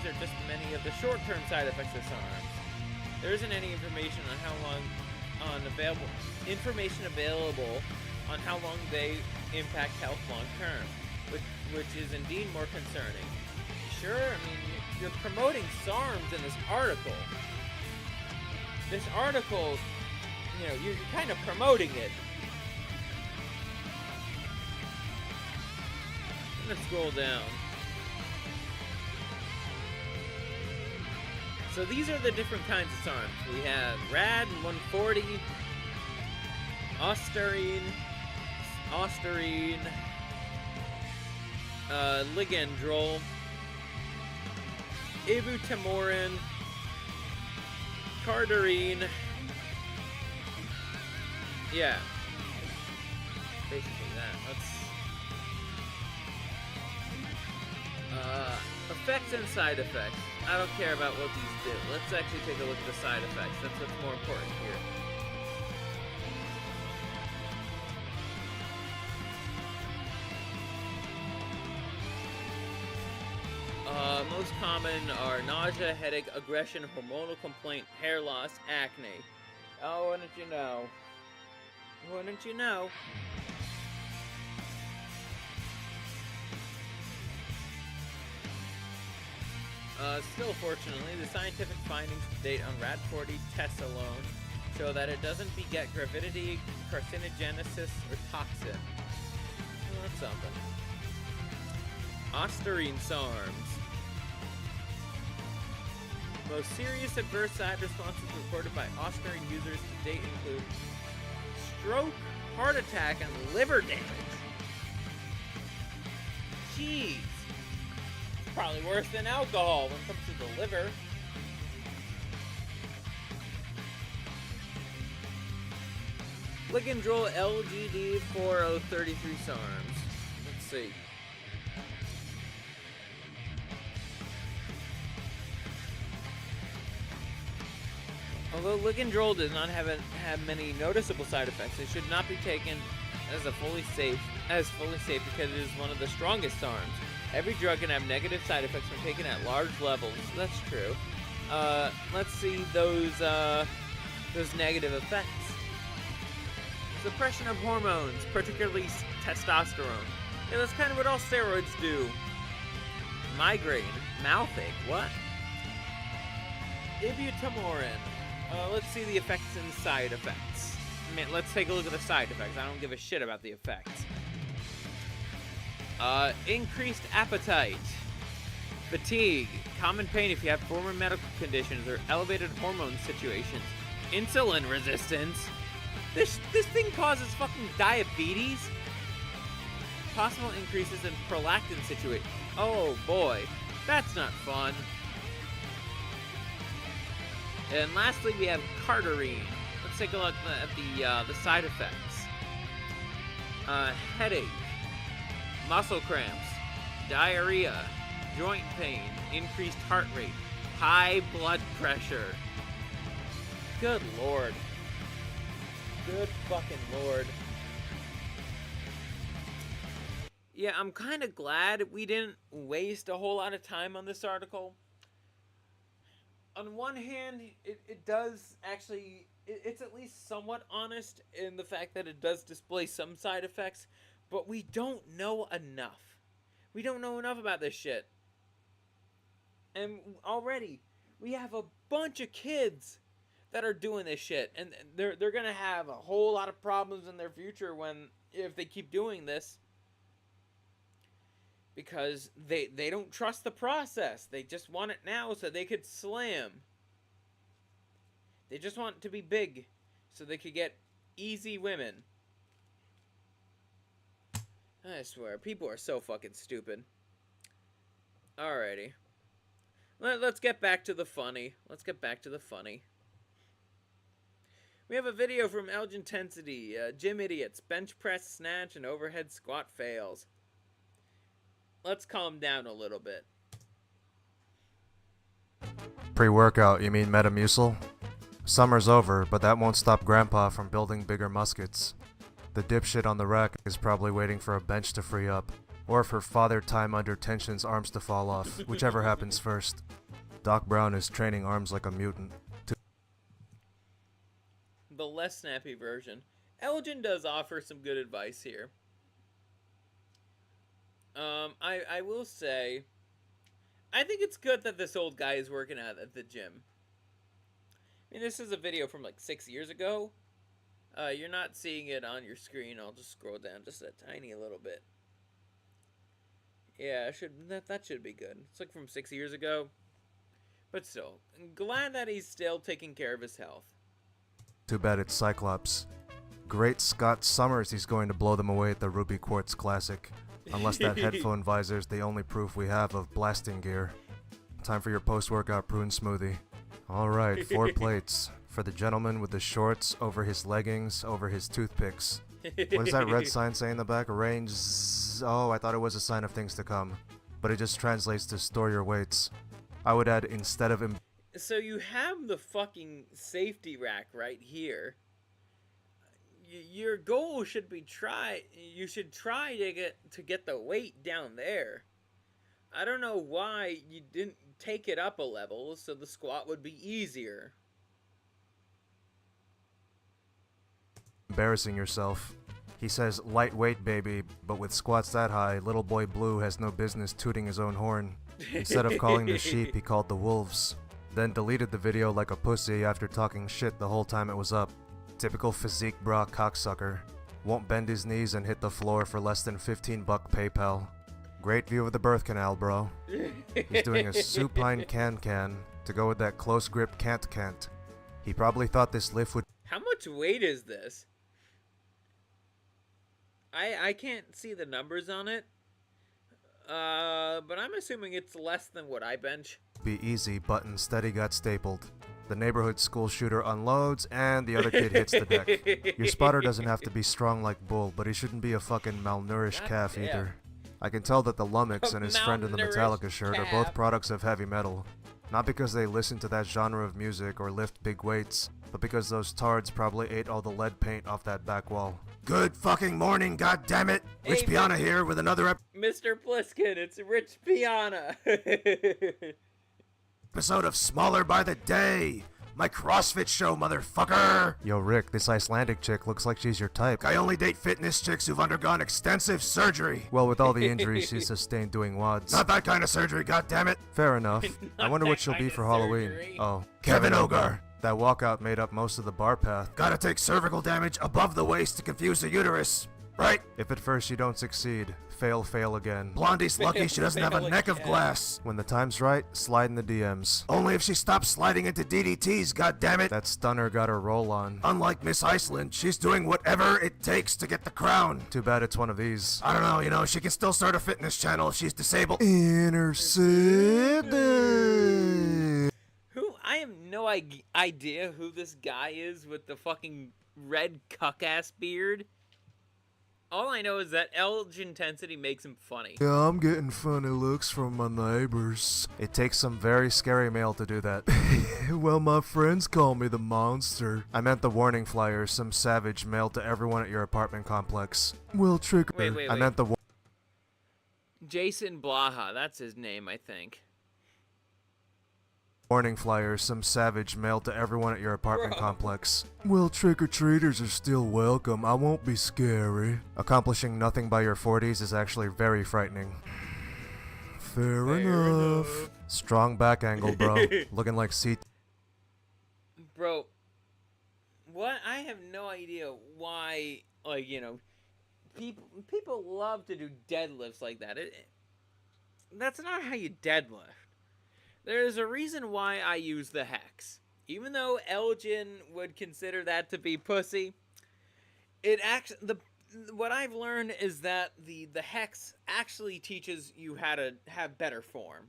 are just many of the short-term side effects of SARMs. There isn't any information available on how long they impact health long-term, which is indeed more concerning. Sure, I mean, you're promoting SARMs in this article. This article, you know, you're kind of promoting it. Let's scroll down. So these are the different kinds of SARMs. We have RAD 140, Ostarine, Ligandrol, Ibutamorin, Cardarine. Yeah. Basically that. Effects and side effects. I don't care about what these do. Let's actually take a look at the side effects. That's what's more important here. Most common are nausea, headache, aggression, hormonal complaint, hair loss, acne. Oh, wouldn't you know? Wouldn't you know? Still, fortunately, the scientific findings to date on RAD40 tests alone show that it doesn't beget gravidity, carcinogenesis, or toxin. Well, that's something. Ostarine SARMs. Most serious adverse side responses reported by Ostarine users to date include stroke, heart attack, and liver damage. Jeez. It's probably worse than alcohol when it comes to the liver. Ligandrol LGD 4033 SARMs. Let's see. Although Ligandrol does not have many noticeable side effects, it should not be taken as fully safe because it is one of the strongest SARMs. Every drug can have negative side effects when taken at large levels. That's true. Let's see those negative effects. Suppression of hormones, particularly testosterone. Yeah, that's kind of what all steroids do. Migraine, mouthache, what? Ibutamorin. Let's see the effects and side effects. Man, let's take a look at the side effects. I don't give a shit about the effects. Increased appetite. Fatigue. Common pain if you have former medical conditions or elevated hormone situations. Insulin resistance. This thing causes fucking diabetes. Possible increases in prolactin situation. Oh boy, that's not fun. And lastly, we have cardarine. Let's take a look at the side effects. Headache, muscle cramps, diarrhea, joint pain, increased heart rate, high blood pressure. Good lord. Good fucking lord. Yeah, I'm kind of glad we didn't waste a whole lot of time on this article. On one hand, it does actually, it's at least somewhat honest in the fact that it does display some side effects, but we don't know enough. We don't know enough about this shit. And already, we have a bunch of kids that are doing this shit, and they're gonna have a whole lot of problems in their future if they keep doing this. Because they don't trust the process. They just want it now so they could slam. They just want it to be big so they could get easy women. I swear, people are so fucking stupid. Alrighty. Let's get back to the funny. Let's get back to the funny. We have a video from Elgin Intensity. Gym idiots, bench press, snatch, and overhead squat fails. Let's calm down a little bit. Pre-workout, you mean Metamucil? Summer's over, but that won't stop Grandpa from building bigger muskets. The dipshit on the rack is probably waiting for a bench to free up, or for Father Time Under Tension's arms to fall off, whichever happens first. Doc Brown is training arms like a mutant. The less snappy version. Elgin does offer some good advice here. I will say, I think it's good that this old guy is working out at the gym. I mean, this is a video from like 6 years ago. You're not seeing it on your screen. I'll just scroll down just a tiny little bit. Yeah, that should be good. It's like from 6 years ago. But still, I'm glad that he's still taking care of his health. Too bad it's Cyclops. Great Scott Summers, he's going to blow them away at the Ruby Quartz Classic. Unless that headphone visor's the only proof we have of blasting gear. Time for your post-workout prune smoothie. Alright, 4 plates. For the gentleman with the shorts, over his leggings, over his toothpicks. What does that red sign say in the back? Arrange... Oh, I thought it was a sign of things to come. But it just translates to store your weights. I would add instead of... So you have the fucking safety rack right here. Your goal should be you should try to get the weight down there. I don't know why you didn't take it up a level so the squat would be easier. Embarrassing yourself. He says lightweight baby, but with squats that high, little boy Blue has no business tooting his own horn. Instead of calling the sheep, he called the wolves. Then deleted the video like a pussy after talking shit the whole time it was up. Typical physique bra cocksucker. Won't bend his knees and hit the floor for less than $15 PayPal. Great view of the birth canal, bro. He's doing a supine can to go with that close grip can't. He probably thought this lift would... How much weight is this? I can't see the numbers on it. But I'm assuming it's less than what I bench. Be easy, but instead he got stapled. The neighborhood school shooter unloads, and the other kid hits the deck. Your spotter doesn't have to be strong like Bull, but he shouldn't be a fucking malnourished calf either. I can tell that the Lummox and his friend in the Metallica shirt are both products of heavy metal. Not because they listen to that genre of music or lift big weights, but because those tards probably ate all the lead paint off that back wall. Good fucking morning, goddammit! Rich Piana here with another Mr. Pliskin, it's Rich Piana. episode of Smaller by the Day. My CrossFit show, motherfucker! Yo, Rick, this Icelandic chick looks like she's your type. I only date fitness chicks who've undergone extensive surgery. Well, with all the injuries she sustained doing WODs. Not that kind of surgery, goddammit. Fair enough. I wonder what she'll be for Halloween. Oh, Kevin Ogar. That walkout made up most of the bar path. Gotta take cervical damage above the waist to confuse the uterus. Right? If at first you don't succeed, fail again. Blondie's lucky she doesn't have a neck of glass. When the time's right, slide in the DMs. Only if she stops sliding into DDTs, goddammit. That stunner got her roll on. Unlike Miss Iceland, she's doing whatever it takes to get the crown. Too bad it's one of these. I don't know, you know, she can still start a fitness channel if she's disabled. Inner City. I have no idea who this guy is with the fucking red cuck-ass beard. All I know is that Elge intensity makes him funny. Yeah, I'm getting funny looks from my neighbors. It takes some very scary male to do that. Well, my friends call me the monster. I meant the warning flyer some savage mailed to everyone at your apartment complex. Well, trick. Wait. I meant the Jason Blaha, that's his name, I think. warning flyer some savage mailed to everyone at your apartment complex. Well, trick-or-treaters are still welcome. I won't be scary. Accomplishing nothing by your 40s is actually very frightening. Fair enough. Strong back angle, bro. Looking like C. Bro, what? I have no idea why, like, you know, people love to do deadlifts like that. That's not how you deadlift. There's a reason why I use the hex. Even though Elgin would consider that to be pussy, what I've learned is that the hex actually teaches you how to have better form.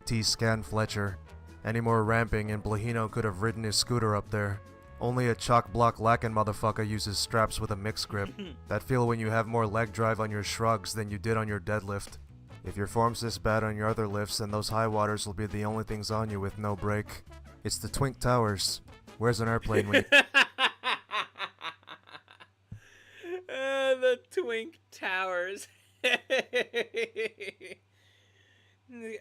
T-Scan Fletcher. Any more ramping and Blahino could have ridden his scooter up there. Only a chalk block lacking motherfucker uses straps with a mixed grip. That feel when you have more leg drive on your shrugs than you did on your deadlift. If your form's this bad on your other lifts, then those high waters will be the only things on you with no break. It's the Twink Towers. Where's an airplane when you... The Twink Towers.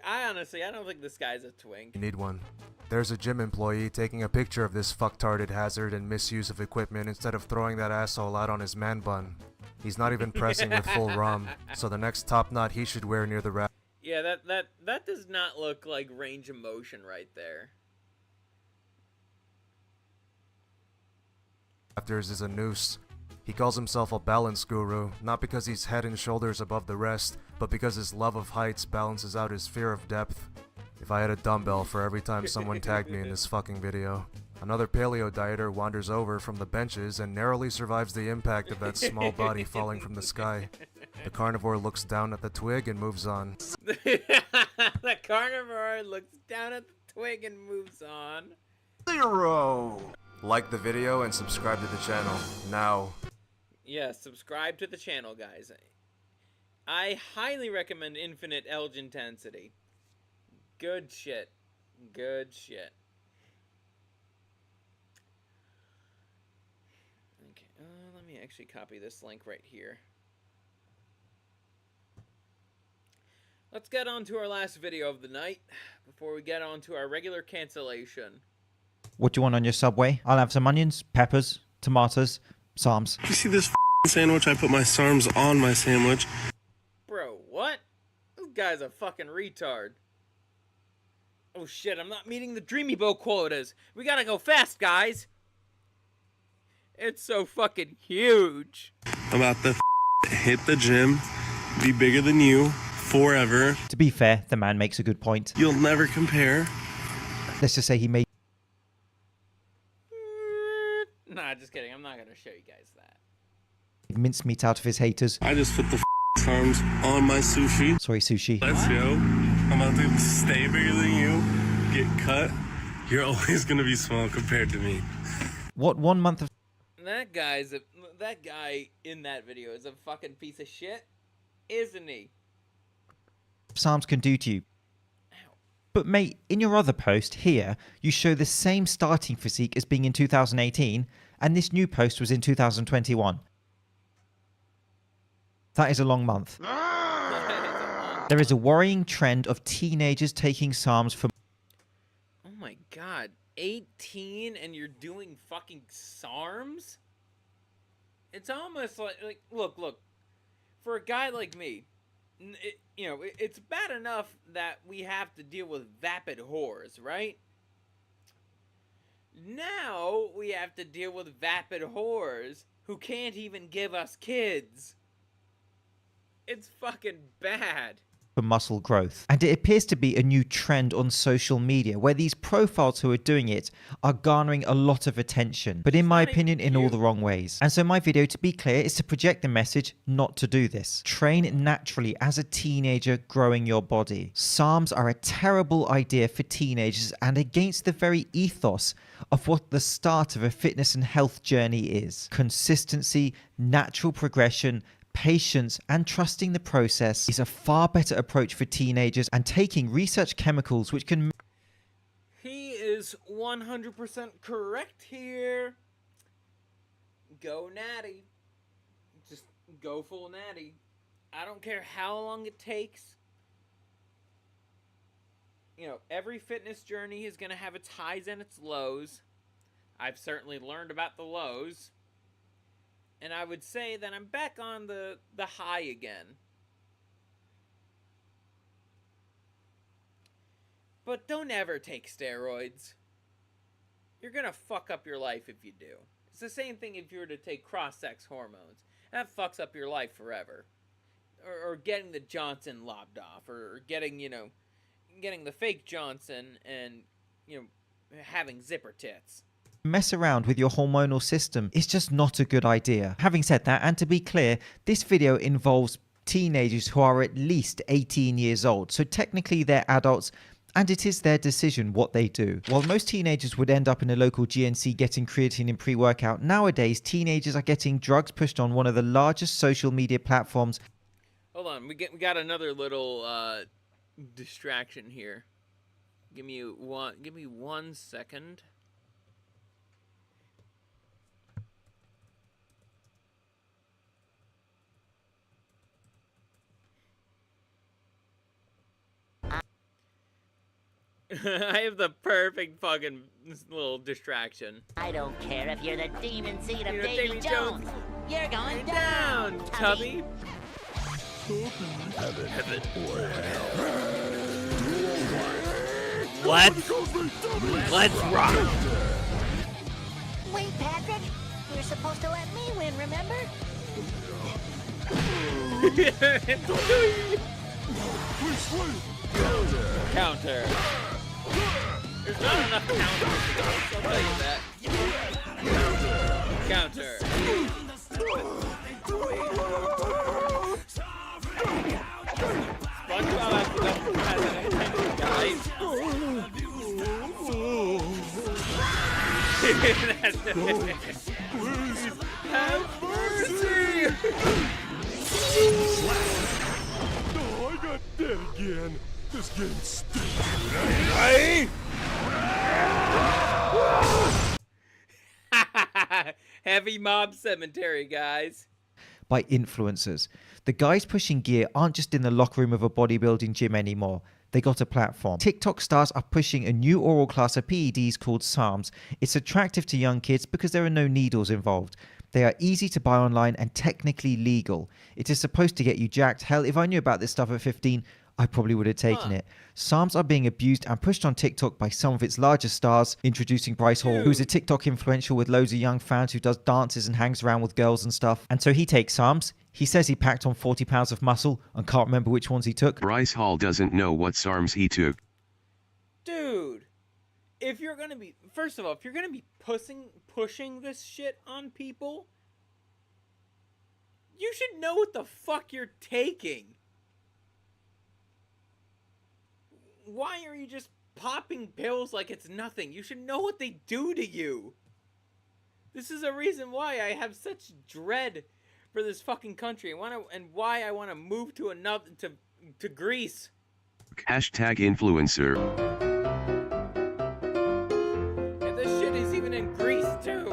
I don't think this guy's a twink. You need one. There's a gym employee taking a picture of this fucktarded hazard and misuse of equipment instead of throwing that asshole out on his man bun. He's not even pressing with full ROM, so the next top knot he should wear near the raft. Yeah, that does not look like range of motion right there. Rafters is a noose. He calls himself a balance guru, not because he's head and shoulders above the rest, but because his love of heights balances out his fear of depth. If I had a dumbbell for every time someone tagged me in this fucking video. Another paleo dieter wanders over from the benches and narrowly survives the impact of that small body falling from the sky. The carnivore looks down at the twig and moves on. The carnivore looks down at the twig and moves on. 0. Like the video and subscribe to the channel now. Yeah, subscribe to the channel, guys. I highly recommend Infinite Elge Intensity. Good shit. Good shit. Okay, let me actually copy this link right here. Let's get on to our last video of the night before we get on to our regular cancellation. What do you want on your Subway? I'll have some onions, peppers, tomatoes, Psalms. You see this sandwich? I put my Psalms on my sandwich. Bro, what? This guy's a fucking retard. Oh shit, I'm not meeting the Dreamybull quotas. We gotta go fast, guys. It's so fucking huge. I'm about to hit the gym, be bigger than you, forever. To be fair, the man makes a good point. You'll never compare. Let's just say he made... Nah, just kidding. I'm not gonna show you guys that. mincemeat out of his haters. I just put the Psalms on my sushi. Sorry, sushi. Let's go. I'm about to stay bigger than you, get cut. You're always gonna be small compared to me. What 1 month of... That guy in that video is a fucking piece of shit, isn't he? Psalms can do to you. But mate, in your other post here, you show the same starting physique as being in 2018, and this new post was in 2021. That is a long month. There is a worrying trend of teenagers taking Psalms for... Oh my god. God, 18 and you're doing fucking SARMs? It's almost like look, for a guy like me, it's bad enough that we have to deal with vapid whores, right? Now we have to deal with vapid whores who can't even give us kids. It's fucking bad. For muscle growth. And it appears to be a new trend on social media where these profiles who are doing it are garnering a lot of attention, but in my opinion in all the wrong ways. And so my video, to be clear, is to project the message not to do this. Train naturally as a teenager growing your body. SARMs are a terrible idea for teenagers and against the very ethos of what the start of a fitness and health journey is. Consistency, natural progression, patience and trusting the process is a far better approach for teenagers, and taking research chemicals which can... He is 100% correct here. Go natty. Just go full natty. I don't care how long it takes. Every fitness journey is going to have its highs and its lows. I've certainly learned about the lows. And I would say that I'm back on the high again. But don't ever take steroids. You're gonna fuck up your life if you do. It's the same thing if you were to take cross-sex hormones. That fucks up your life forever. Or getting the Johnson lobbed off. Or getting, getting the fake Johnson and, having zipper tits. Mess around with your hormonal system is just not a good idea. Having said that, and to be clear, this video involves teenagers who are at least 18 years old, so technically they're adults and it is their decision what they do. While most teenagers would end up in a local GNC getting creatine and pre-workout, nowadays teenagers are getting drugs pushed on one of the largest social media platforms. Hold on, we got another little distraction here. Give me 1 second. I have the perfect fucking little distraction. I don't care if you're the demon seed of Davy Jones. You're going down, Tubby. Heaven or hell. Let's rock. Wait, Patrick. You're supposed to let me win, remember? Counter. There's not enough counters, I'll tell you that. Counter. SpongeBob actually has an attention, guys. Have mercy! Oh, I got dead again. This game's stupid. Heavy mob cemetery, guys. By influencers. The guys pushing gear aren't just in the locker room of a bodybuilding gym anymore. They got a platform. TikTok stars are pushing a new oral class of PEDs called SARMs. It's attractive to young kids because there are no needles involved. They are easy to buy online and technically legal. It is supposed to get you jacked. Hell, if I knew about this stuff at 15, I probably would have taken it. SARMs are being abused and pushed on TikTok by some of its largest stars, introducing Bryce Hall, who's a TikTok influential with loads of young fans who does dances and hangs around with girls and stuff. And so he takes SARMs. He says he packed on 40 pounds of muscle and can't remember which ones he took. Bryce Hall doesn't know what SARMs he took. Dude, if you're gonna be, first of all, if you're gonna be pushing this shit on people, you should know what the fuck you're taking. Why are you just popping pills like it's nothing? You should know what they do to you. This is a reason why I have such dread for this fucking country and why I want to move to to Greece. Hashtag influencer. And this shit is even in Greece too.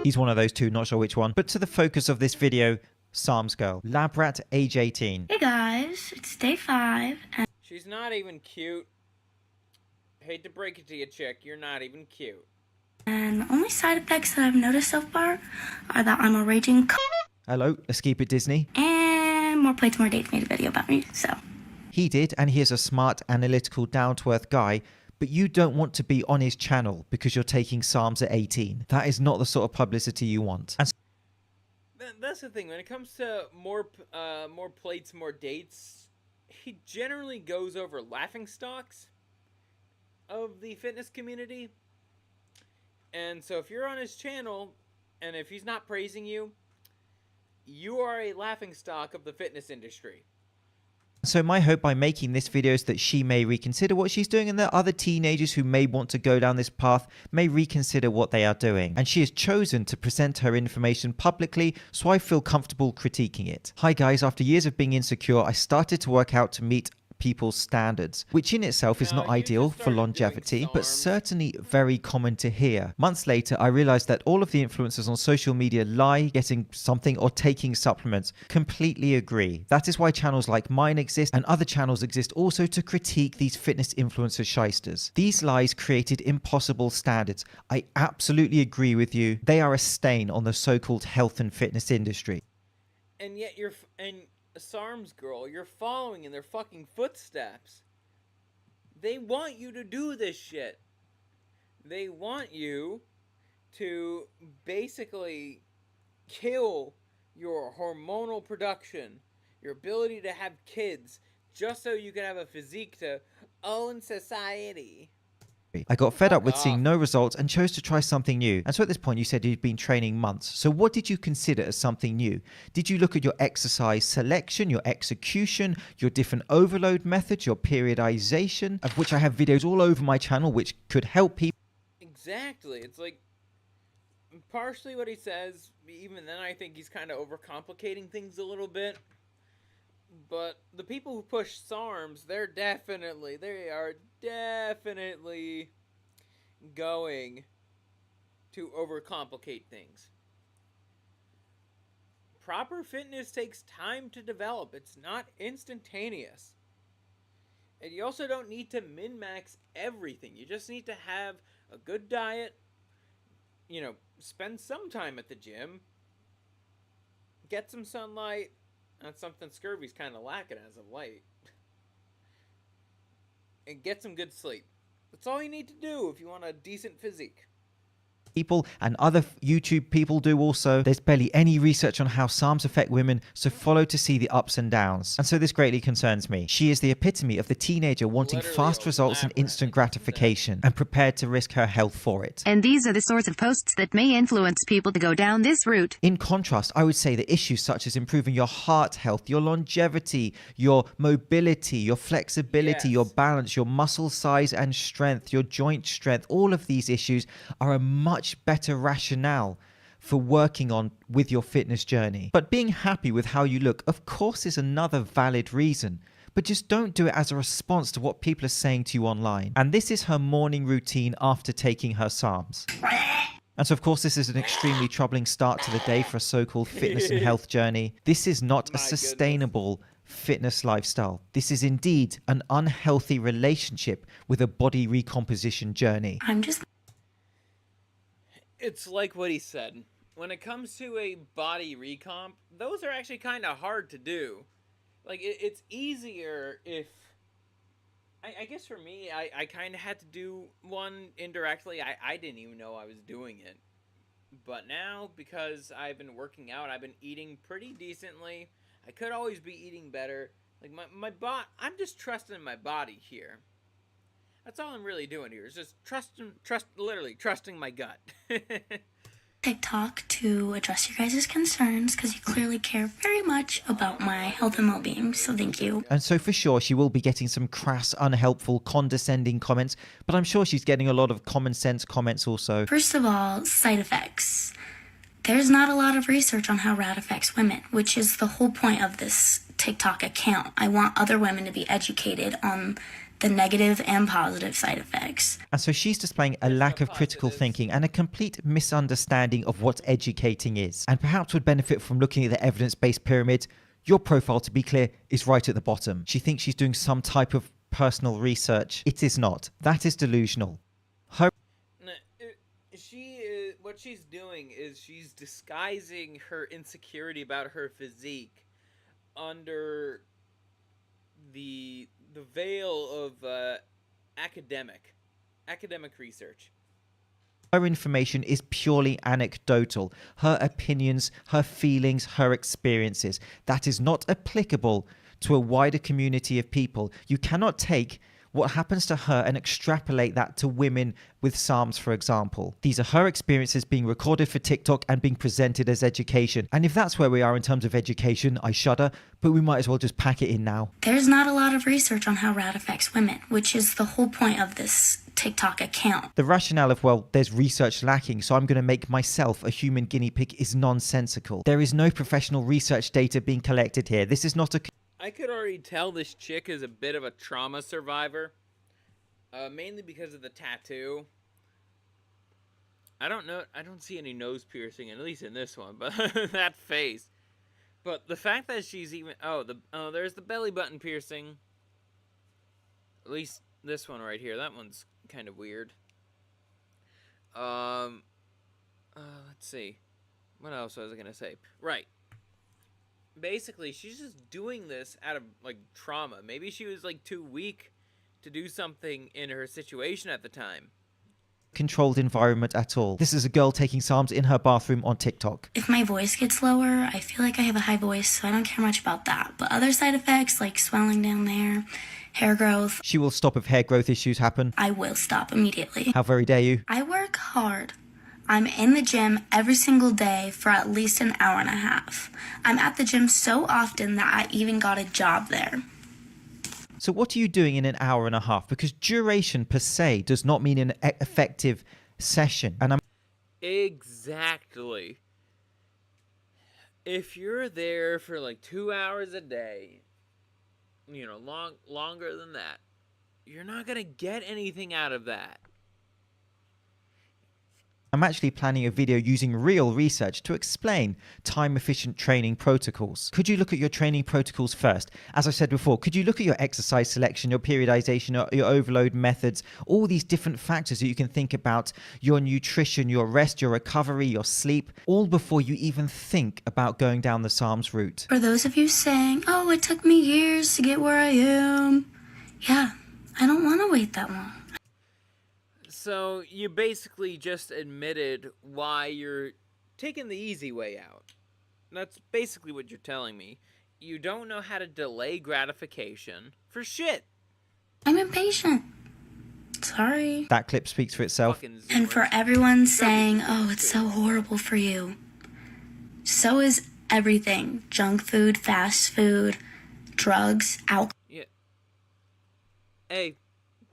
He's one of those two, not sure which one. But to the focus of this video, Psalms girl, lab rat, age 18. Hey guys, it's day 5 and she's not even cute. Hate to break it to you, chick, you're not even cute. And the only side effects that I've noticed so far are that I'm a raging Hello, Escape at Disney. And More Plates, More Dates made a video about me, so. He did, and he is a smart, analytical, down-to-earth guy, but you don't want to be on his channel because you're taking Psalms at 18. That is not the sort of publicity you want. And that's the thing, when it comes to more plates, more dates, he generally goes over laughingstocks of the fitness community. And so if you're on his channel, and if he's not praising you, you are a laughingstock of the fitness industry. so my hope by making this video is that she may reconsider what she's doing, and that other teenagers who may want to go down this path may reconsider what they are doing. And she has chosen to present her information publicly, so I feel comfortable critiquing it. Hi guys, after years of being insecure, I started to work out to meet people's standards, which in itself is not ideal for longevity, but certainly very common to hear. Months later, I realized that all of the influencers on social media lie, getting something or taking supplements. Completely agree. That is why channels like mine exist, and other channels exist also to critique these fitness influencer shysters. These lies created impossible standards. I absolutely agree with you. They are a stain on the so-called health and fitness industry. And yet Psalms girl, you're following in their fucking footsteps. They want you to do this shit. They want you to basically kill your hormonal production, your ability to have kids, just so you can have a physique to own society. I got fed up with seeing no results and chose to try something new. And so at this point you said you'd been training months. So what did you consider as something new? Did you look at your exercise selection, your execution, your different overload methods, your periodization, of which I have videos all over my channel which could help people? Exactly. It's like, partially what he says, even then I think he's kind of overcomplicating things a little bit. But the people who push SARMs, they are definitely going to overcomplicate things. Proper fitness takes time to develop. It's not instantaneous. And you also don't need to min-max everything. You just need to have a good diet, you know, spend some time at the gym, get some sunlight. That's something Scurvy's kind of lacking as of late. And get some good sleep. That's all you need to do if you want a decent physique. People and other YouTube people do also. There's barely any research on how SARMs affect women, so follow to see the ups and downs. And so this greatly concerns me. She is the epitome of the teenager wanting fast results and instant gratification, and prepared to risk her health for it. And these are the sorts of posts that may influence people to go down this route. In contrast, I would say that issues such as improving your heart health, your longevity, your mobility, your flexibility, your balance, your muscle size and strength, your joint strength, all of these issues are a much better rationale for working on with your fitness journey. But being happy with how you look, of course, is another valid reason. But just don't do it as a response to what people are saying to you online. And this is her morning routine after taking her SARMs. And so, of course, this is an extremely troubling start to the day for a so-called fitness and health journey. This is not a sustainable fitness lifestyle. This is indeed an unhealthy relationship with a body recomposition journey. It's like what he said. When it comes to a body recomp, those are actually kind of hard to do. Like, it's easier if... I guess for me, I kind of had to do one indirectly. I didn't even know I was doing it. But now, because I've been working out, I've been eating pretty decently. I could always be eating better. Like, I'm just trusting my body here. That's all I'm really doing here, is just literally trusting my gut. TikTok to address your guys' concerns, because you clearly care very much about my health and well-being, so thank you. And so for sure, she will be getting some crass, unhelpful, condescending comments, but I'm sure she's getting a lot of common sense comments also. First of all, side effects. There's not a lot of research on how RAD affects women, which is the whole point of this TikTok account. I want other women to be educated on the negative and positive side effects. And so she's displaying a lack of critical thinking and a complete misunderstanding of what educating is, and perhaps would benefit from looking at the evidence-based pyramid. Your profile, to be clear, is right at the bottom. She thinks she's doing some type of personal research. It is not. That is delusional. What she's doing is she's disguising her insecurity about her physique under the veil of academic research. Her information is purely anecdotal. Her opinions, her feelings, her experiences. That is not applicable to a wider community of people. You cannot take what happens to her and extrapolate that to women with SARMs, for example. These are her experiences being recorded for TikTok and being presented as education. And if that's where we are in terms of education, I shudder, but we might as well just pack it in now. There's not a lot of research on how rat affects women, which is the whole point of this TikTok account. The rationale of, well, there's research lacking, so I'm going to make myself a human guinea pig is nonsensical. There is no professional research data being collected here. This is not a... I could already tell this chick is a bit of a trauma survivor, mainly because of the tattoo. I don't see any nose piercing, at least in this one, but that face. But the fact that she's even... there's the belly button piercing. At least this one right here. That one's kind of weird. Let's see. What else was I going to say? Right. Basically, she's just doing this out of, like, trauma. Maybe she was, like, too weak to do something in her situation at the time. Controlled environment at all. This is a girl taking SARMs in her bathroom on TikTok. If my voice gets lower, I feel like I have a high voice, so I don't care much about that. But other side effects, like swelling down there, hair growth... She will stop if hair growth issues happen. I will stop immediately. How very dare you? I work hard. I'm in the gym every single day for at least an hour and a half. I'm at the gym so often that I even got a job there. So what are you doing in an hour and a half? Because duration per se does not mean an effective session. And Exactly. If you're there for like 2 hours a day, you know, longer than that, you're not going to get anything out of that. I'm actually planning a video using real research to explain time-efficient training protocols. Could you look at your training protocols first? As I said before, could you look at your exercise selection, your periodization, your overload methods, all these different factors that you can think about, your nutrition, your rest, your recovery, your sleep, all before you even think about going down the SARMs route? For those of you saying, oh, it took me years to get where I am. Yeah, I don't want to wait that long. So you basically just admitted why you're taking the easy way out. That's basically what you're telling me. You don't know how to delay gratification for shit. I'm impatient. Sorry. That clip speaks for itself. And for everyone saying, oh, it's so horrible for you. So is everything. Junk food, fast food, drugs, alcohol. Yeah. Hey,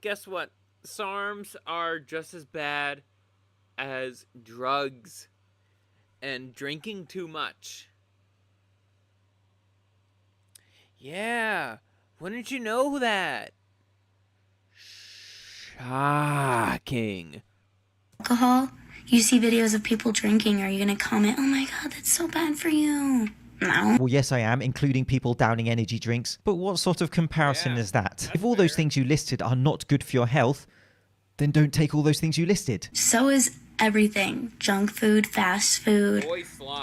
guess what? SARMs are just as bad as drugs and drinking too much. Yeah, wouldn't you know that? Shocking. Alcohol? You see videos of people drinking, are you going to comment, oh my god, that's so bad for you? No. Well, yes, I am, including people downing energy drinks. But what sort of comparison is that? If all those things you listed are not good for your health, then don't take all those things you listed. So is everything. Junk food, fast food,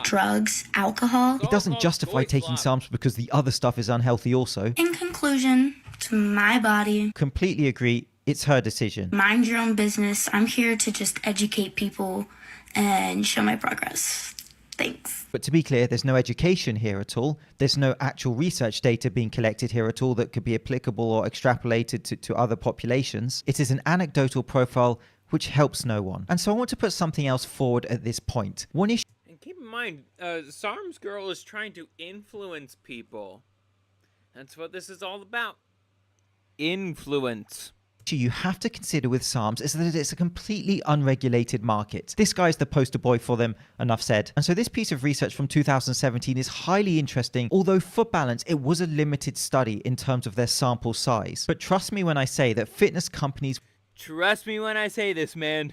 drugs, alcohol. It doesn't justify taking SARMs because the other stuff is unhealthy also. In conclusion, to my body. Completely agree. It's her decision. Mind your own business. I'm here to just educate people and show my progress. Thanks. But to be clear, there's no education here at all. There's no actual research data being collected here at all that could be applicable or extrapolated to other populations. It is an anecdotal profile which helps no one. And so I want to put something else forward at this point. One issue... And keep in mind, SARMs girl is trying to influence people. That's what this is all about. Influence. you have to consider with SARMs is that it's a completely unregulated market. This guy's the poster boy for them, enough said. And so this piece of research from 2017 is highly interesting, although for balance, it was a limited study in terms of their sample size. But trust me when I say that fitness companies... Trust me when I say this, man.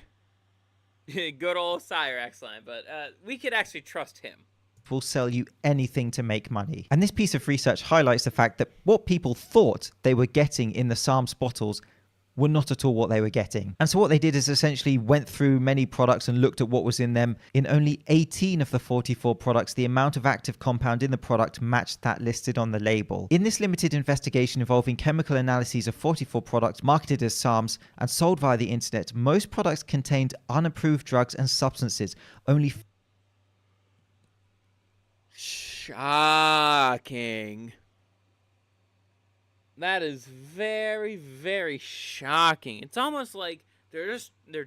Good old Cyrax line, but we could actually trust him. Will sell you anything to make money. And this piece of research highlights the fact that what people thought they were getting in the SARMs bottles were not at all what they were getting. And so what they did is essentially went through many products and looked at what was in them. In only 18 of the 44 products, the amount of active compound in the product matched that listed on the label. In this limited investigation involving chemical analyses of 44 products marketed as SARMs and sold via the internet, most products contained unapproved drugs and substances. Only shocking. That is very, very shocking. It's almost like they're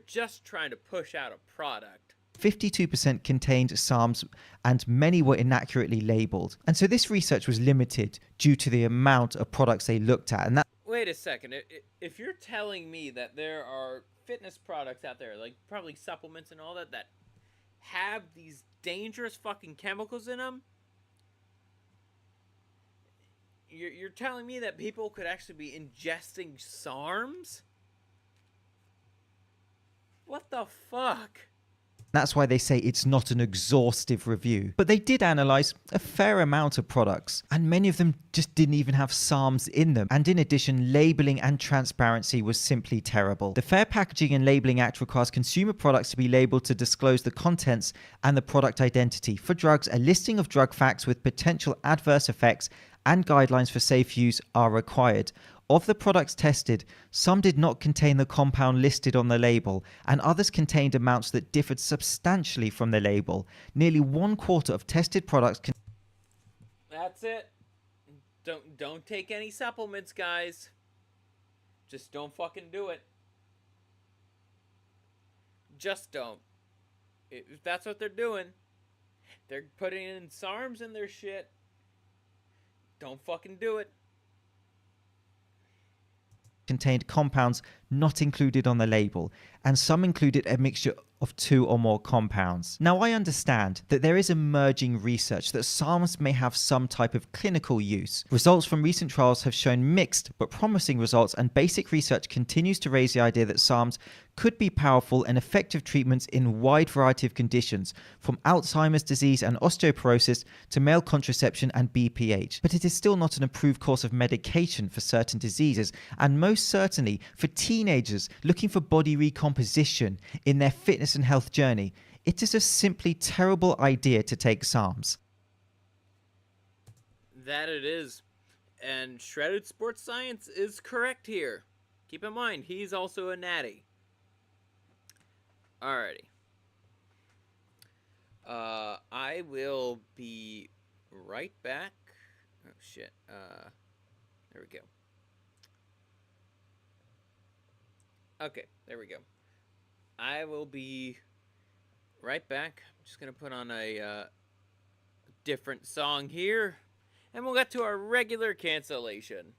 just trying to push out a product. 52% contained SARMs and many were inaccurately labeled. And so this research was limited due to the amount of products they looked at. And that... Wait a second. If you're telling me that there are fitness products out there, like probably supplements and all that, that have these dangerous fucking chemicals in them, you're telling me that people could actually be ingesting SARMs? What the fuck? That's why they say it's not an exhaustive review. But they did analyze a fair amount of products, and many of them just didn't even have SARMs in them. And in addition, labeling and transparency was simply terrible. The Fair Packaging and Labeling Act requires consumer products to be labeled to disclose the contents and the product identity. For drugs, a listing of drug facts with potential adverse effects and guidelines for safe use are required. Of the products tested, some did not contain the compound listed on the label, and others contained amounts that differed substantially from the label. Nearly 1/4 of tested products... That's it. Don't take any supplements, guys. Just don't fucking do it. Just don't. If that's what they're doing, they're putting in SARMs in their shit. Don't fucking do it. Contained compounds not included on the label, and some included a mixture of 2 or more compounds. Now, I understand that there is emerging research that SARMs may have some type of clinical use. Results from recent trials have shown mixed but promising results, and basic research continues to raise the idea that SARMs could be powerful and effective treatments in a wide variety of conditions, from Alzheimer's disease and osteoporosis to male contraception and BPH. But it is still not an approved course of medication for certain diseases, and most certainly for teenagers looking for body recomposition in their fitness and health journey. It is a simply terrible idea to take SARMs. That it is. And Shredded Sports Science is correct here. Keep in mind, he's also a natty. Alrighty. I will be right back. Oh, shit. There we go. Okay, there we go. I will be right back. I'm just going to put on a different song here, and we'll get to our regular cancellation.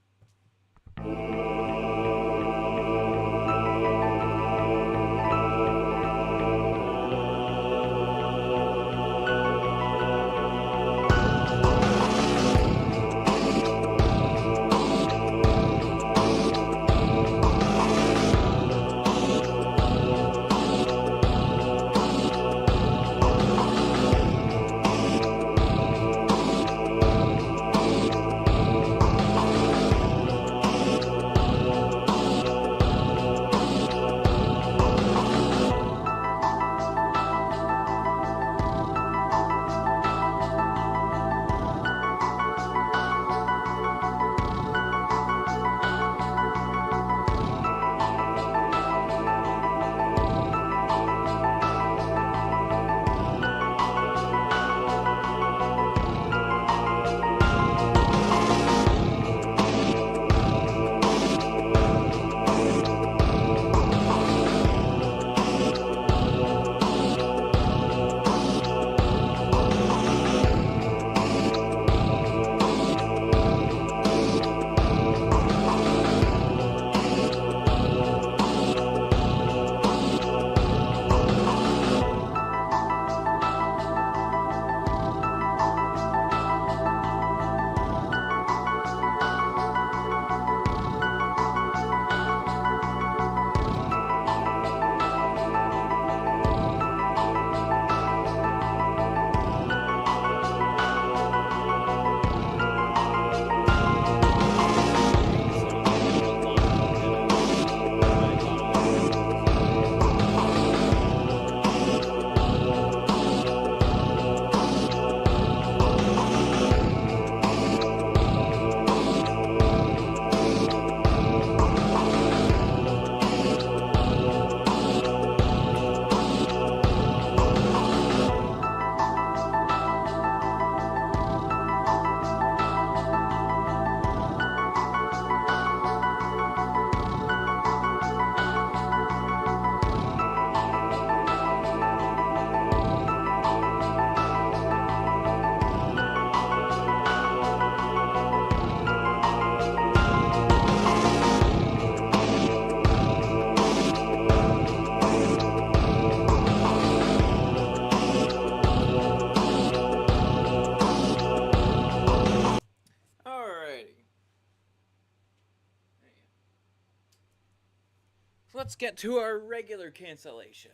let's get to our regular cancellation.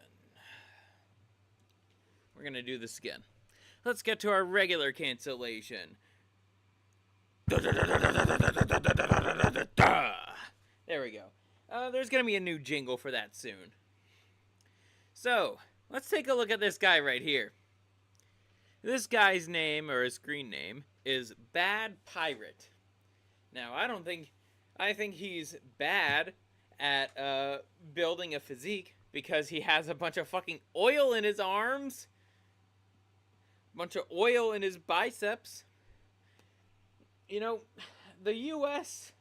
We're gonna do this again. Let's get to our regular cancellation. There we go. There's gonna be a new jingle for that soon. So, let's take a look at this guy right here. This guy's name, or his screen name, is Bad Pirate. Now, I think he's bad at building a physique because he has a bunch of fucking oil in his arms, a bunch of oil in his biceps. You know, the US,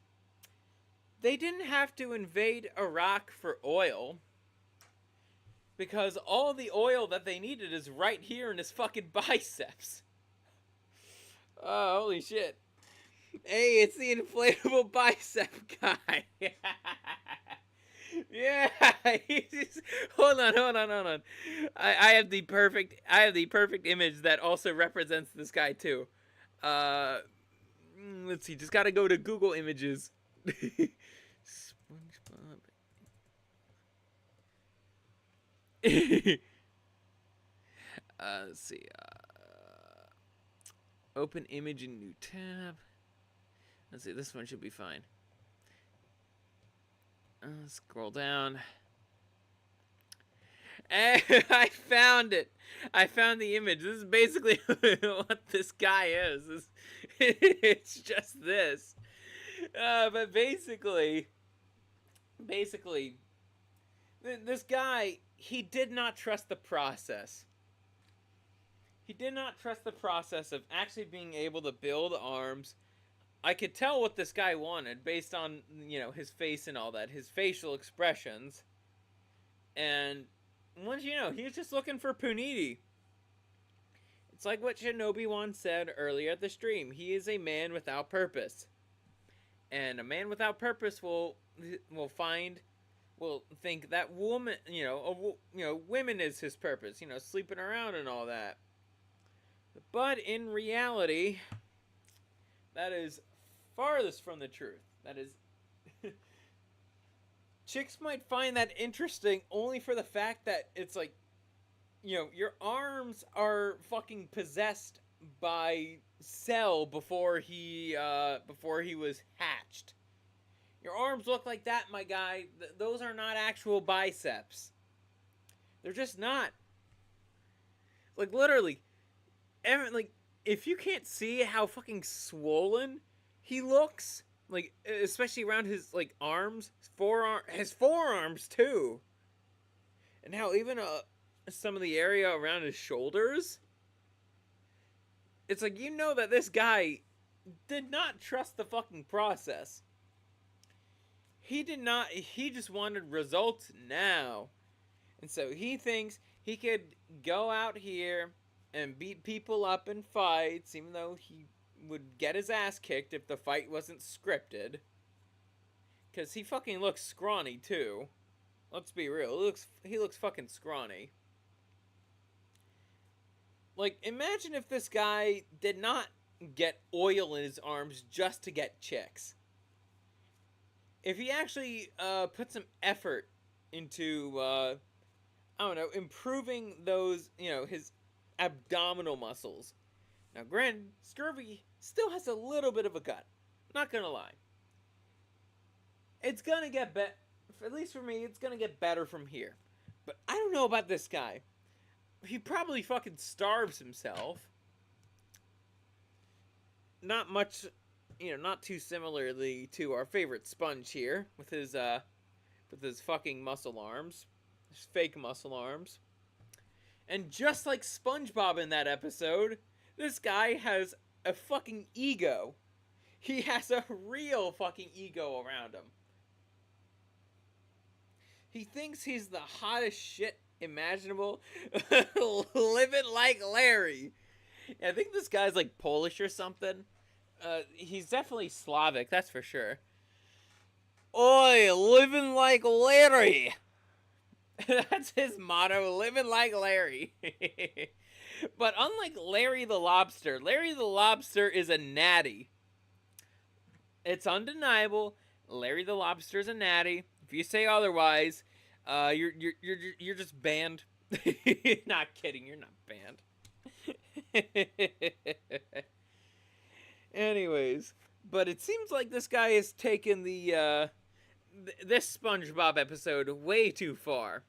they didn't have to invade Iraq for oil because all the oil that they needed is right here in his fucking biceps. Oh, holy shit. Hey, it's the inflatable bicep guy. Yeah, hold on. I have the perfect image that also represents this guy too. Let's see, just gotta go to Google Images. SpongeBob. Let's see. Open image in new tab. Let's see, this one should be fine. Scroll down. I found it. I found the image. This is basically what this guy is. It's just this. But basically, this guy, he did not trust the process. He did not trust the process of actually being able to build arms. I could tell what this guy wanted based on, you know, his face and all that, his facial expressions. And once you know, he was just looking for puniti. It's like what Shinobi once said earlier at the stream. He is a man without purpose. And a man without purpose will think that woman, women is his purpose, you know, sleeping around and all that. But in reality, that is farthest from the truth. That is... Chicks might find that interesting only for the fact that it's like, you know, your arms are fucking possessed by Cell before he was hatched. Your arms look like that, my guy. Those are not actual biceps. They're just not. Like, literally, if you can't see how fucking swollen he looks, like, especially around his, like, arms, his forearms, too. And how even some of the area around his shoulders, it's like, you know that this guy did not trust the fucking process. He did not, he just wanted results now. And so he thinks he could go out here and beat people up in fights, even though he would get his ass kicked if the fight wasn't scripted. Because he fucking looks scrawny, too. Let's be real. He looks fucking scrawny. Like, imagine if this guy did not get oil in his arms just to get chicks. If he actually put some effort into, I don't know, improving those, you know, his abdominal muscles. Now, granted, Scurvy still has a little bit of a gut. Not gonna lie. It's gonna get better. At least for me, it's gonna get better from here. But I don't know about this guy. He probably fucking starves himself. Not much, you know, not too similarly to our favorite Sponge here with his fucking muscle arms, his fake muscle arms. And just like SpongeBob in that episode, this guy has a fucking ego. He has a real fucking ego around him. He thinks he's the hottest shit imaginable. Living like Larry. Yeah, I think this guy's like Polish or something. He's definitely Slavic, that's for sure. Oi, living like Larry. That's his motto, living like Larry. But unlike Larry the Lobster is a natty. It's undeniable. Larry the Lobster is a natty. If you say otherwise, You're just banned. Not kidding, you're not banned. Anyways, but it seems like this guy has taken the this SpongeBob episode way too far.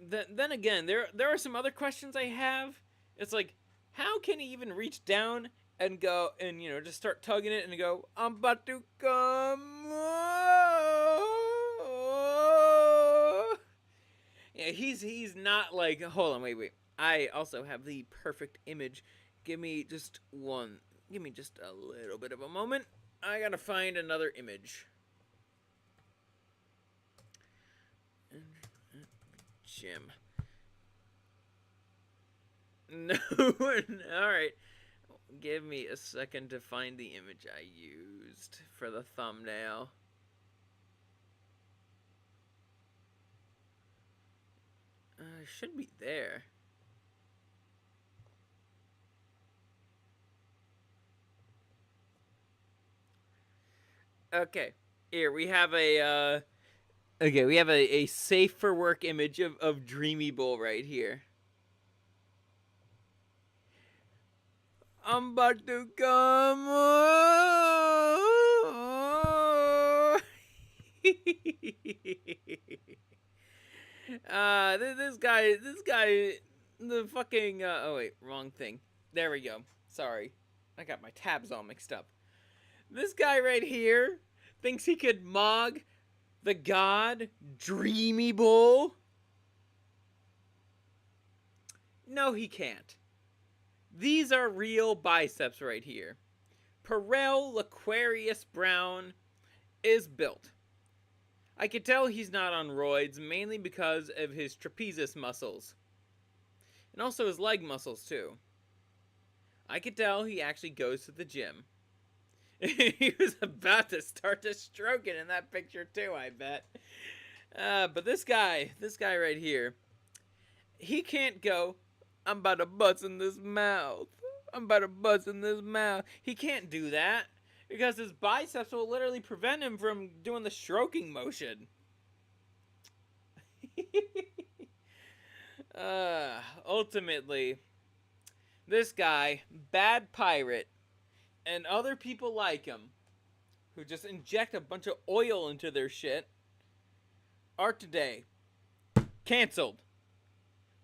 Then again, there are some other questions I have. It's like, how can he even reach down and go and, you know, just start tugging it and go, I'm about to come. Yeah, he's not like, hold on, wait. I also have the perfect image. Give me just a little bit of a moment. I gotta find another image. Jim. No, alright. Give me a second to find the image I used for the thumbnail. It should be there. Okay, here we have a a safe for work image of Dreamybull right here. I'm about to come. This guy, the fucking, oh wait, wrong thing. There we go. Sorry. I got my tabs all mixed up. This guy right here thinks he could mog the god Dreamybull. No, he can't. These are real biceps right here. Perel Laquarius Brown is built. I could tell he's not on roids, mainly because of his trapezius muscles. And also his leg muscles, too. I could tell he actually goes to the gym. He was about to start to stroke it in that picture, too, I bet. But this guy right here, he can't go, I'm about to bust in this mouth. I'm about to bust in this mouth. He can't do that because his biceps will literally prevent him from doing the stroking motion. Ultimately, this guy, bad pirate, and other people like him, who just inject a bunch of oil into their shit, are today canceled.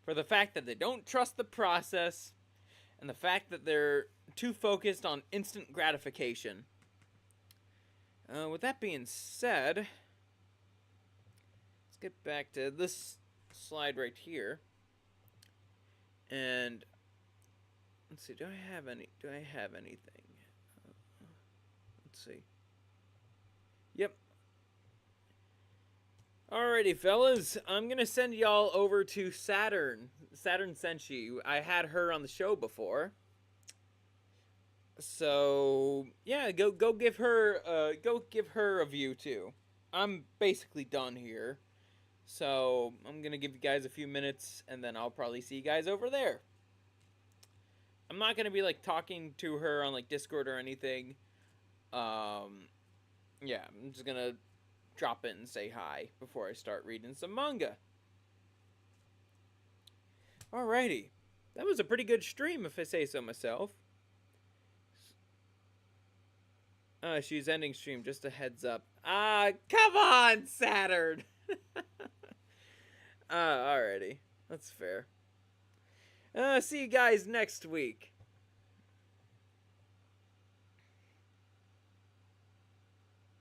For the fact that they don't trust the process, and the fact that they're too focused on instant gratification. With that being said, let's get back to this slide right here. And let's see, do I have anything? Let's see. Yep. Alrighty, fellas, I'm gonna send y'all over to Saturn. Saturn Senshi. I had her on the show before. So yeah, go give her a view too. I'm basically done here. So I'm gonna give you guys a few minutes and then I'll probably see you guys over there. I'm not gonna be like talking to her on like Discord or anything. Yeah, I'm just gonna drop in and say hi before I start reading some manga. Alrighty. That was a pretty good stream, if I say so myself. She's ending stream, just a heads up. Come on, Saturn! Alrighty. That's fair. See you guys next week.